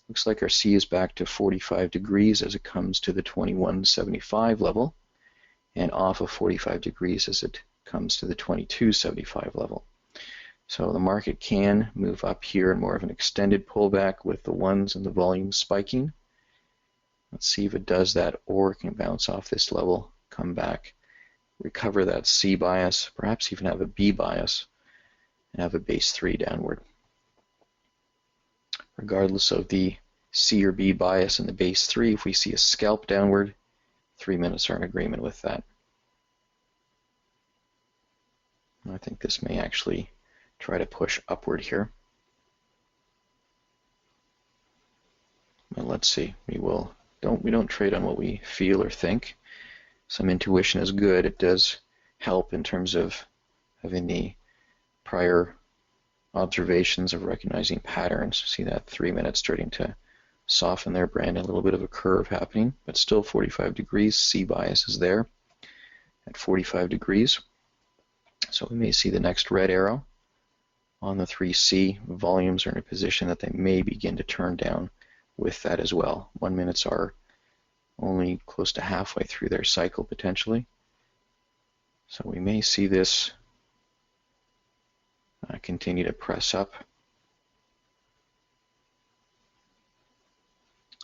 Speaker 1: Looks like our C is back to 45 degrees as it comes to the 2175 level, and off of 45 degrees as it comes to the 2275 level. So the market can move up here in more of an extended pullback with the 1s and the volume spiking. Let's see if it does that, or it can bounce off this level, come back, recover that C bias, perhaps even have a B bias, and have a base 3 downward. Regardless of the C or B bias in the base 3, if we see a scalp downward, 3 minutes are in agreement with that. I think this may actually try to push upward here. Well, let's see. We don't trade on what we feel or think. Some intuition is good. It does help in terms of having the prior observations of recognizing patterns. See that 3 minutes starting to soften there, Brandon, a little bit of a curve happening, but still 45 degrees. C bias is there at 45 degrees. So we may see the next red arrow on the 3C. Volumes are in a position that they may begin to turn down with that as well. 1 minutes are only close to halfway through their cycle potentially. So we may see this continue to press up.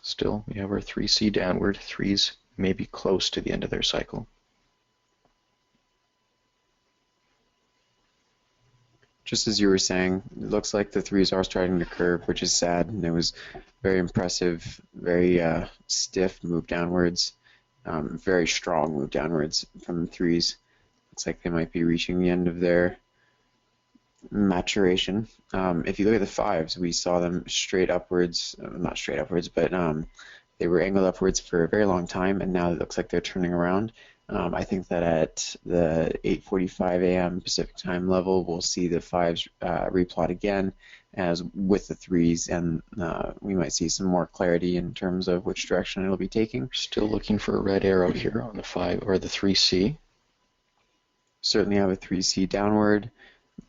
Speaker 1: Still, we have our 3C downward. 3s may be close to the end of their cycle.
Speaker 2: Just as you were saying, it looks like the 3s are starting to curve, which is sad. And it was very impressive, very stiff move downwards, very strong move downwards from the 3s. Looks like they might be reaching the end of their maturation. If you look at the 5s, we saw them straight upwards, not straight upwards, but they were angled upwards for a very long time, and now it looks like they're turning around. I think that at the 8:45 a.m. Pacific time level, we'll see the 5s replot again as with the 3s, and we might see some more clarity in terms of which direction it'll be taking.
Speaker 1: Still looking for a red arrow here on the 5 or the 3C.
Speaker 2: Certainly have a 3C downward,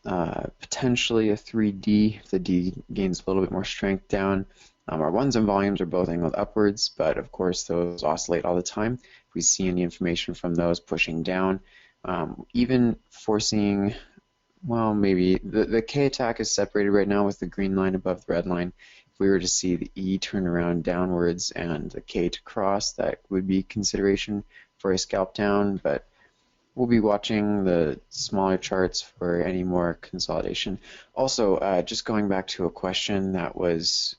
Speaker 2: potentially a 3D if the D gains a little bit more strength down. Our 1s and volumes are both angled upwards, but of course those oscillate all the time. If we see any information from those pushing down, even foreseeing, well, maybe the K attack is separated right now with the green line above the red line. If we were to see the E turn around downwards and the K to cross, that would be consideration for a scalp down, but we'll be watching the smaller charts for any more consolidation. Also, just going back to a question that was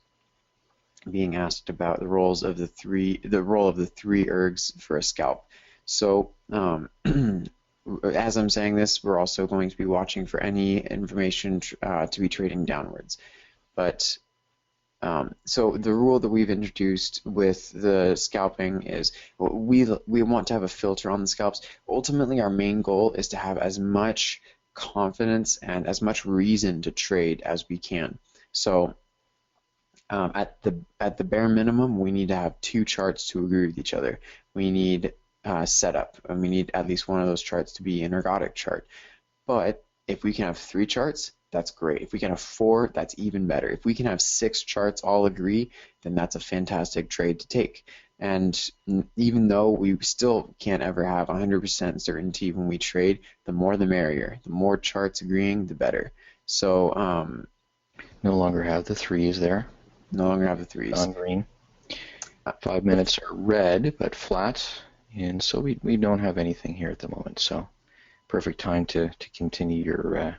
Speaker 2: being asked about the role of the three ergs for a scalp. So as I'm saying this, we're also going to be watching for any information to be trading downwards. But so the rule that we've introduced with the scalping is we want to have a filter on the scalps. Ultimately, our main goal is to have as much confidence and as much reason to trade as we can. So at the bare minimum, we need to have 2 charts to agree with each other. We need setup, and we need at least one of those charts to be an ergodic chart. But if we can have 3 charts, that's great. If we can have 4, that's even better. If we can have 6 charts all agree, then that's a fantastic trade to take. And even though we still can't ever have 100% certainty when we trade, the more the merrier. The more charts agreeing, the better. So
Speaker 1: no longer have the 3s there.
Speaker 2: No longer have the 3s.
Speaker 1: On green. 5 minutes are red, but flat, and so we don't have anything here at the moment. So perfect time to continue your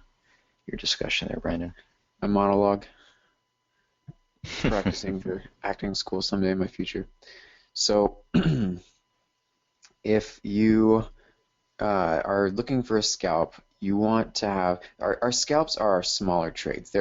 Speaker 1: discussion there, Brandon.
Speaker 2: A monologue. Practicing for acting school someday in my future. So if you are looking for a scalp, you want to have our scalps are our smaller trades.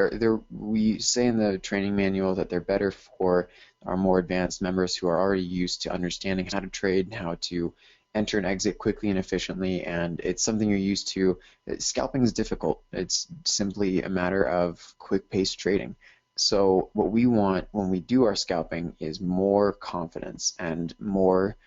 Speaker 2: We say in the training manual that they're better for our more advanced members who are already used to understanding how to trade and how to enter and exit quickly and efficiently, and it's something you're used to. Scalping is difficult. It's simply a matter of quick-paced trading. So what we want when we do our scalping is more confidence and more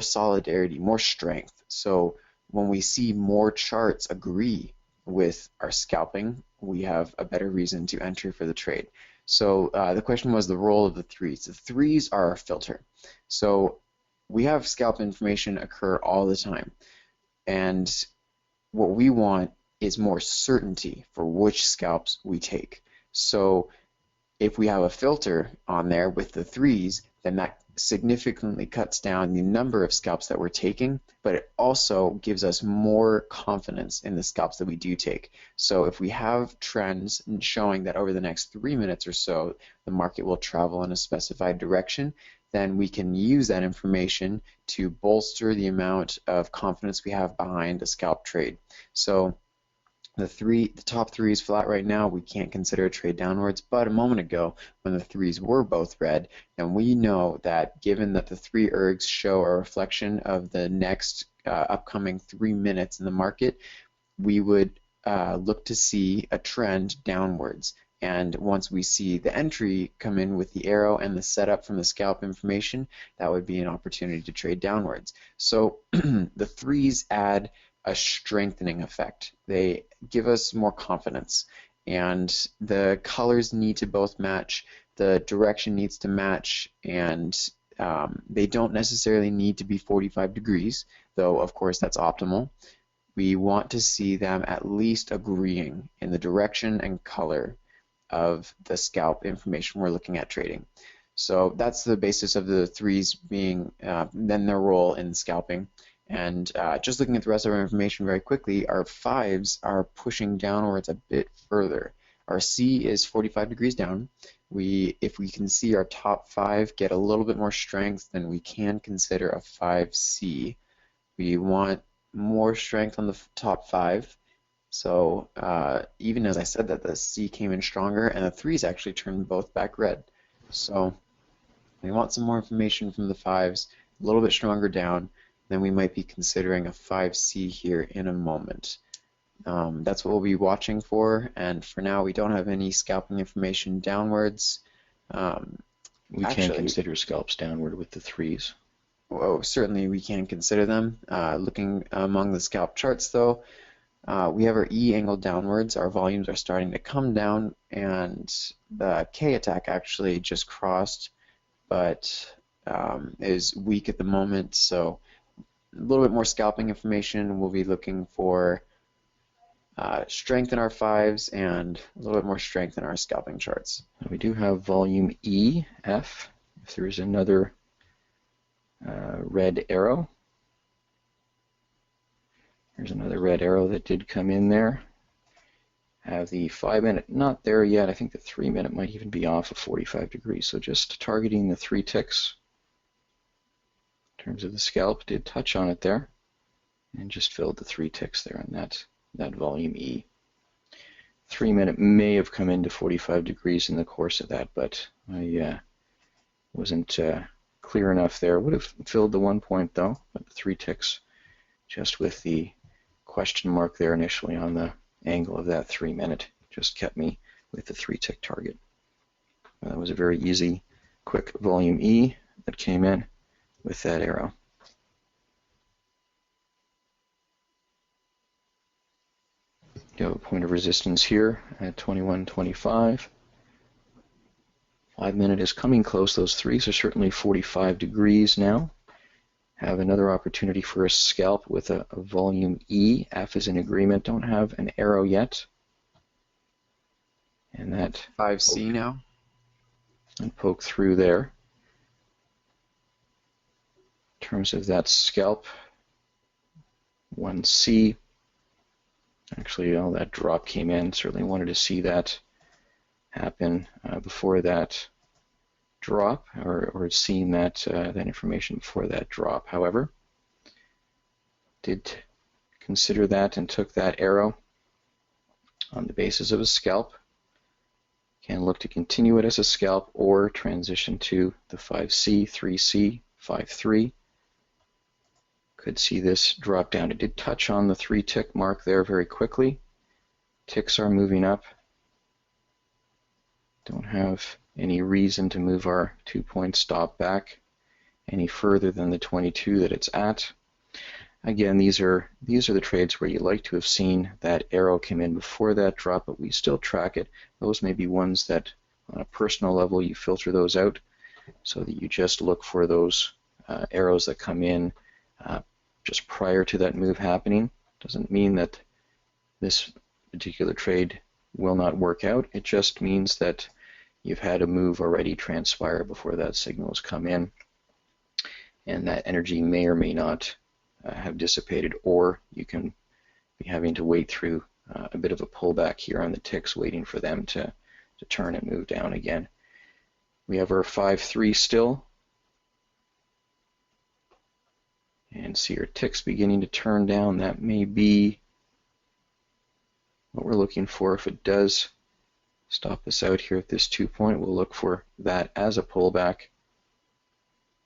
Speaker 2: solidarity, more strength. So when we see more charts agree with our scalping, we have a better reason to enter for the trade. So the question was the role of the threes. The threes are our filter. So we have scalp information occur all the time. And what we want is more certainty for which scalps we take. So if we have a filter on there with the threes, then that significantly cuts down the number of scalps that we're taking, but it also gives us more confidence in the scalps that we do take. So if we have trends showing that over the next 3 minutes or so, the market will travel in a specified direction, then we can use that information to bolster the amount of confidence we have behind a scalp trade. So the top three is flat right now. We can't consider a trade downwards, but a moment ago when the threes were both red, then we know that given that the three ergs show a reflection of the next upcoming 3 minutes in the market, we would look to see a trend downwards. And once we see the entry come in with the arrow and the setup from the scalp information, that would be an opportunity to trade downwards. So the threes add a strengthening effect. They give us more confidence, and the colors need to both match, the direction needs to match, and they don't necessarily need to be 45 degrees, though of course that's optimal. We want to see them at least agreeing in the direction and color of the scalp information we're looking at trading. So that's the basis of the threes being then their role in scalping. And just looking at the rest of our information very quickly, our fives are pushing downwards a bit further. Our C is 45 degrees down. If we can see our top five get a little bit more strength, then we can consider a 5C. We want more strength on the top five. So even as I said that, the C came in stronger, and the threes actually turned both back red. So we want some more information from the fives, a little bit stronger down. Then we might be considering a 5C here in a moment. That's what we'll be watching for, and for now we don't have any scalping information downwards.
Speaker 1: We can consider scalps downward with the threes.
Speaker 2: Oh, certainly we can consider them. Looking among the scalp charts though, we have our E angled downwards, our volumes are starting to come down, and the K attack actually just crossed, but is weak at the moment, so a little bit more scalping information. We'll be looking for strength in our fives and a little bit more strength in our scalping charts.
Speaker 1: We do have volume E, F. If there's another red arrow, there's another red arrow that did come in there. Have the 5 minute not there yet. I think the 3 minute might even be off of 45 degrees. So just targeting the 3 ticks. In terms of the scalp, did touch on it there, and just filled the 3 ticks there on that volume E. 3 minute may have come into 45 degrees in the course of that, but I wasn't clear enough there. Would have filled the 1 point though, but the 3 ticks, just with the question mark there initially on the angle of that 3 minute, just kept me with the 3 tick target. That was a very easy, quick volume E that came in with that arrow. You have a point of resistance here at 21.25. 5 minute is coming close. Those threes are certainly 45 degrees now. Have another opportunity for a scalp with a volume E. F is in agreement. Don't have an arrow yet. And that
Speaker 2: 5C now.
Speaker 1: And poke through there. In terms of that scalp, 1C. Actually, all that drop came in. Certainly wanted to see that happen before that drop or seen that information before that drop. However, did consider that and took that arrow on the basis of a scalp. Can look to continue it as a scalp or transition to the 5C, 3C, 5-3. Could see this drop down. It did touch on the 3-tick mark there very quickly. Ticks are moving up. Don't have any reason to move our 2-point stop back any further than the 22 that it's at. Again, these are the trades where you like to have seen that arrow come in before that drop, but we still track it. Those may be ones that on a personal level you filter those out so that you just look for those arrows that come in just prior to that move happening. Doesn't mean that this particular trade will not work out. It just means that you've had a move already transpire before that signal has come in, and that energy may or may not have dissipated, or you can be having to wait through a bit of a pullback here on the ticks, waiting for them to turn and move down again. We have our 5-3 still, and see our ticks beginning to turn down. That may be what we're looking for. If it does stop us out here at this 2-point, we'll look for that as a pullback,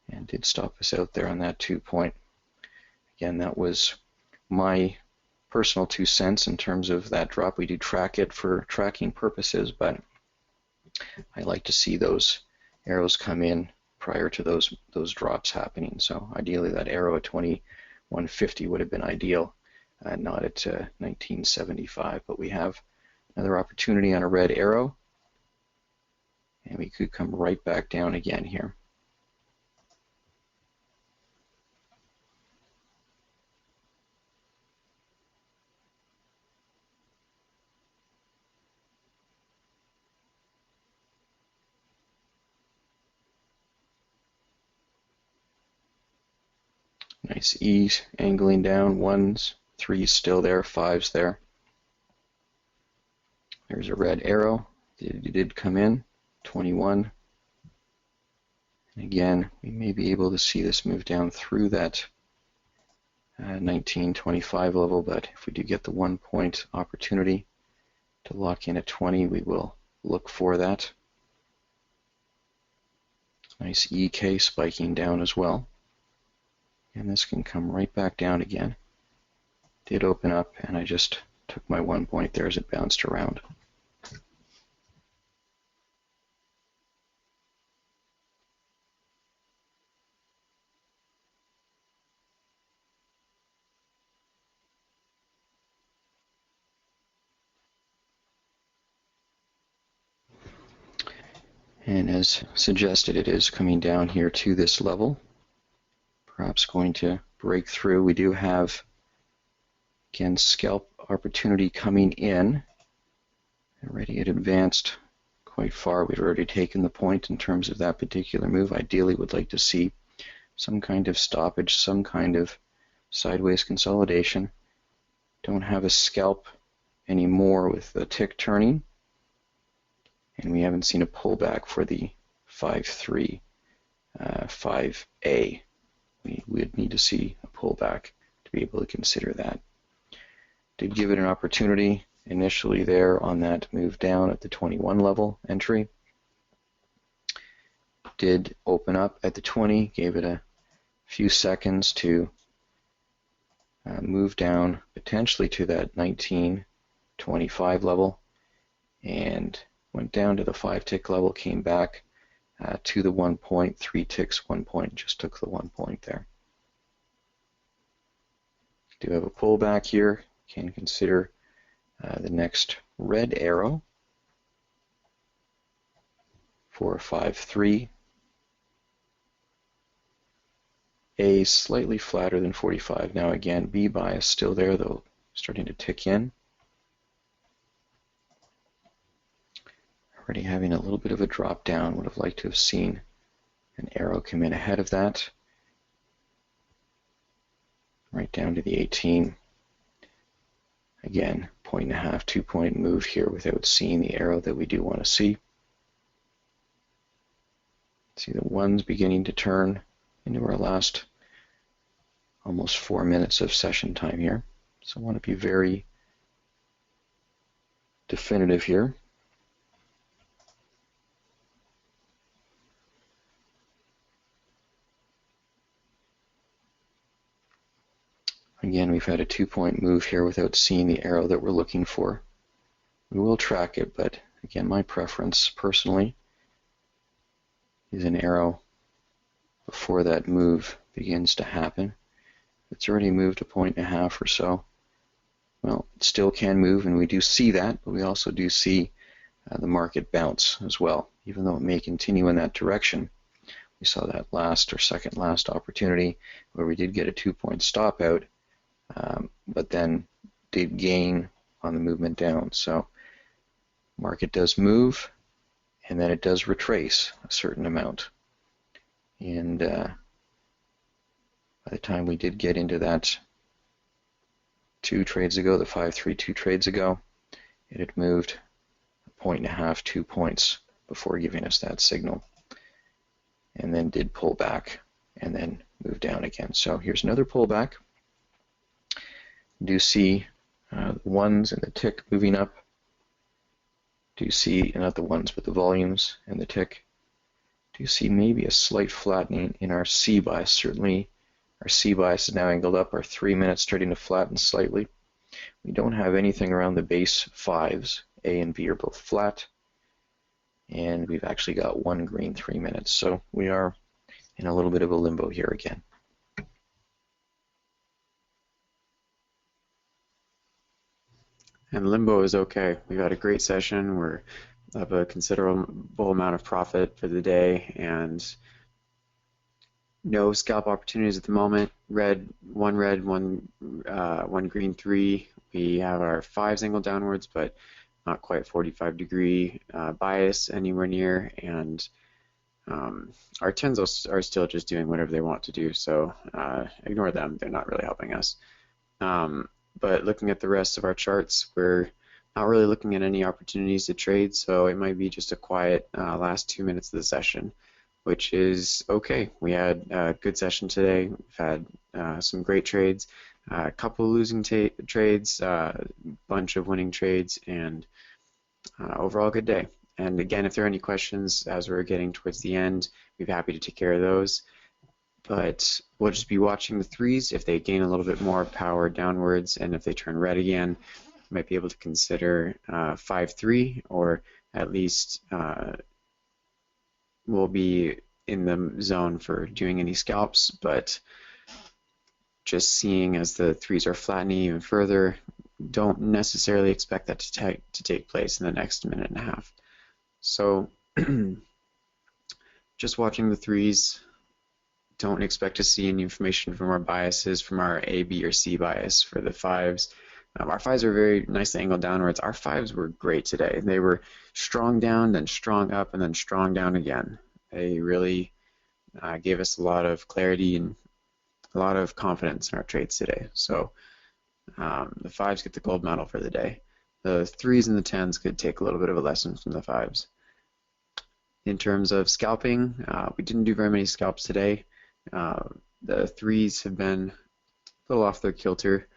Speaker 1: and did stop us out there on that 2-point. Again, that was my personal 2 cents in terms of that drop. We do track it for tracking purposes, but I like to see those arrows come in prior to those drops happening. So ideally that arrow at 2150 would have been ideal, not at 1975. But we have another opportunity on a red arrow, and we could come right back down again here. Nice E's angling down, 1s, 3s still there, 5s there. There's a red arrow. It did come in, 21. And again, we may be able to see this move down through that 1925 level, but if we do get the 1-point opportunity to lock in at 20, we will look for that. Nice EK spiking down as well. And this can come right back down again. Did open up, and I just took my 1-point there as it bounced around. And as suggested, it is coming down here to this level. Perhaps going to break through. We do have, again, scalp opportunity coming in. Already it advanced quite far. We've already taken the point in terms of that particular move. Ideally would like to see some kind of stoppage, some kind of sideways consolidation. Don't have a scalp anymore with the tick turning. And we haven't seen a pullback for the 5-3, 5A. We would need to see a pullback to be able to consider that. Did give it an opportunity initially there on that move down at the 21 level entry. Did open up at the 20, gave it a few seconds to move down potentially to that 1925 level, and went down to the 5-tick level, came back to the 1-point, 3 ticks, 1 point, just took the 1 point there. Do have a pullback here. Can consider the next red arrow for 5-3. A slightly flatter than 45. Now again, B bias still there, though starting to tick in. Already having a little bit of a drop down. Would have liked to have seen an arrow come in ahead of that. Right down to the 18. Again, 1.5, 2 point move here without seeing the arrow that we do want to see. See the ones beginning to turn into our last almost 4 minutes of session time here. So I want to be very definitive here. Again, we've had a 2-point move here without seeing the arrow that we're looking for. We will track it, but again, my preference personally is an arrow before that move begins to happen. It's already moved a 1.5 or so. Well, it still can move, and we do see that, but we also do see the market bounce as well, even though it may continue in that direction. We saw that last or second last opportunity where we did get a 2-point stop out, but then did gain on the movement down. So market does move, and then it does retrace a certain amount. And by the time we did get into that 2 trades ago, the 5-3-2 trades ago, it had moved a 1.5, 2 points before giving us that signal, and then did pull back and then move down again. So here's another pullback. Do see the ones and the tick moving up. Do see, not the ones, but the volumes and the tick. Do see maybe a slight flattening in our C bias. Certainly our C bias is now angled up. Our 3 minutes starting to flatten slightly. We don't have anything around the base 5s. A and B are both flat. And we've actually got one green 3 minutes. So we are in a little bit of a limbo here again.
Speaker 2: And limbo is okay. We've had a great session. We're up a considerable amount of profit for the day, and no scalp opportunities at the moment. One red, one green, 3. We have our 5s angled downwards, but not quite 45-degree bias anywhere near, and our 10s are still just doing whatever they want to do, so ignore them. They're not really helping us. But looking at the rest of our charts, we're not really looking at any opportunities to trade, so it might be just a quiet last 2 minutes of the session, which is okay. We had a good session today. We've had some great trades, a couple losing trades, a bunch of winning trades, and overall good day. And again, if there are any questions as we're getting towards the end, we'd be happy to take care of those. But we'll just be watching the 3s. If they gain a little bit more power downwards, and if they turn red again, we might be able to consider 5-3, or at least we'll be in the zone for doing any scalps. But just seeing as the 3s are flattening even further, don't necessarily expect that to take place in the next minute and a half. So just watching the 3s. Don't expect to see any information from our biases, from our A, B, or C bias for the 5s. Our 5s are very nicely angled downwards. Our 5s were great today. They were strong down, then strong up, and then strong down again. They really gave us a lot of clarity and a lot of confidence in our trades today. So the 5s get the gold medal for the day. The 3s and the 10s could take a little bit of a lesson from the 5s. In terms of scalping, we didn't do very many scalps today. The 3s have been a little off their kilter,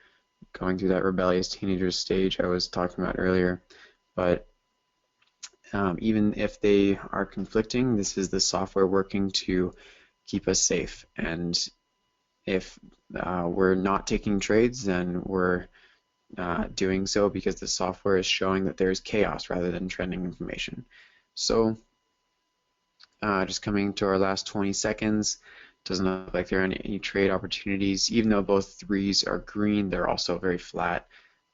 Speaker 2: going through that rebellious teenager stage I was talking about earlier. But even if they are conflicting, this is the software working to keep us safe. And if we're not taking trades, then we're doing so because the software is showing that there's chaos rather than trending information. So just coming to our last 20 seconds, doesn't look like there are any trade opportunities. Even though both 3s are green, they're also very flat.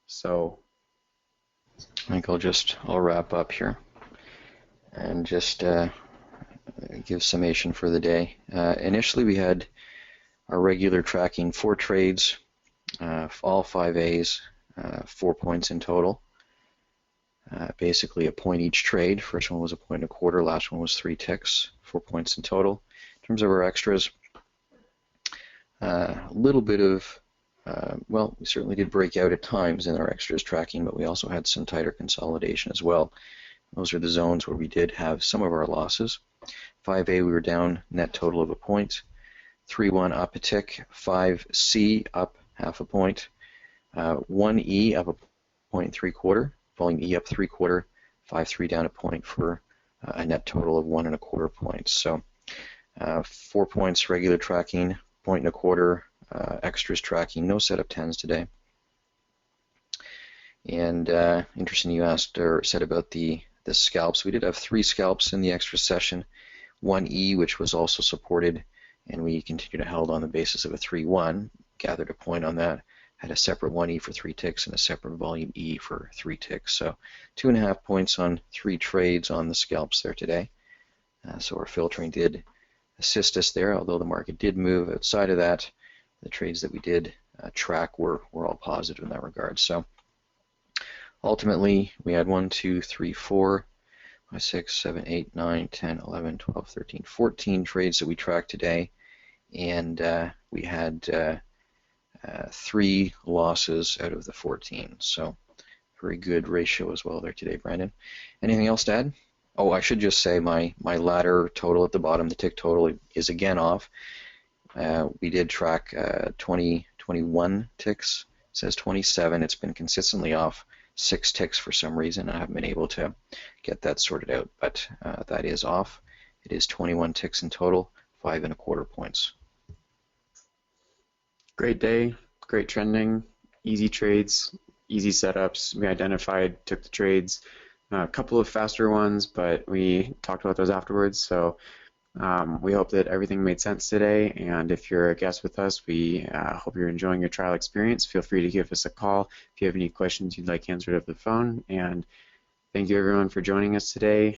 Speaker 2: So
Speaker 1: I think I'll wrap up here and just give summation for the day. Initially we had our regular tracking 4 trades, all 5 A's, 4 points in total. Basically a point each trade. First one was a 1.25, last one was 3 ticks, 4 points in total. In terms of our extras, a little bit of, well, we certainly did break out at times in our extras tracking, but we also had some tighter consolidation as well. Those are the zones where we did have some of our losses. 5A we were down net total of a point. 3-1 up a tick. 5C up half a point. 1E up a point and 3/4. Volume E up 3/4. 5-3 down a point for a net total of 1 1/4 points. So 4 points regular tracking, 1 1/4 extras tracking. No setup 10s today. And interesting you asked or said about the scalps. We did have 3 scalps in the extra session. 1E, which was also supported, and we continued to held on the basis of a 3-1. Gathered a point on that. Had a separate 1E for 3 ticks and a separate volume E for 3 ticks. So 2.5 points on 3 trades on the scalps there today. So our filtering did assist us there, although the market did move outside of that. The trades that we did track were all positive in that regard. So ultimately, we had 1, 2, 3, 4, 5, 6, 7, 8, 9, 10, 11, 12, 13, 14 trades that we tracked today, and we had 3 losses out of the 14. So very good ratio as well there today, Brandon. Anything else to add? Oh, I should just say my ladder total at the bottom, the tick total, is again off. We did track 21 ticks. It says 27. It's been consistently off 6 ticks for some reason. I haven't been able to get that sorted out, but that is off. It is 21 ticks in total, 5 1/4 points.
Speaker 2: Great day, great trending, easy trades, easy setups. We identified, took the trades, a couple of faster ones, but we talked about those afterwards. So we hope that everything made sense today, and if you're a guest with us, we hope you're enjoying your trial experience. Feel free to give us a call if you have any questions you'd like answered over the phone, and thank you everyone for joining us today.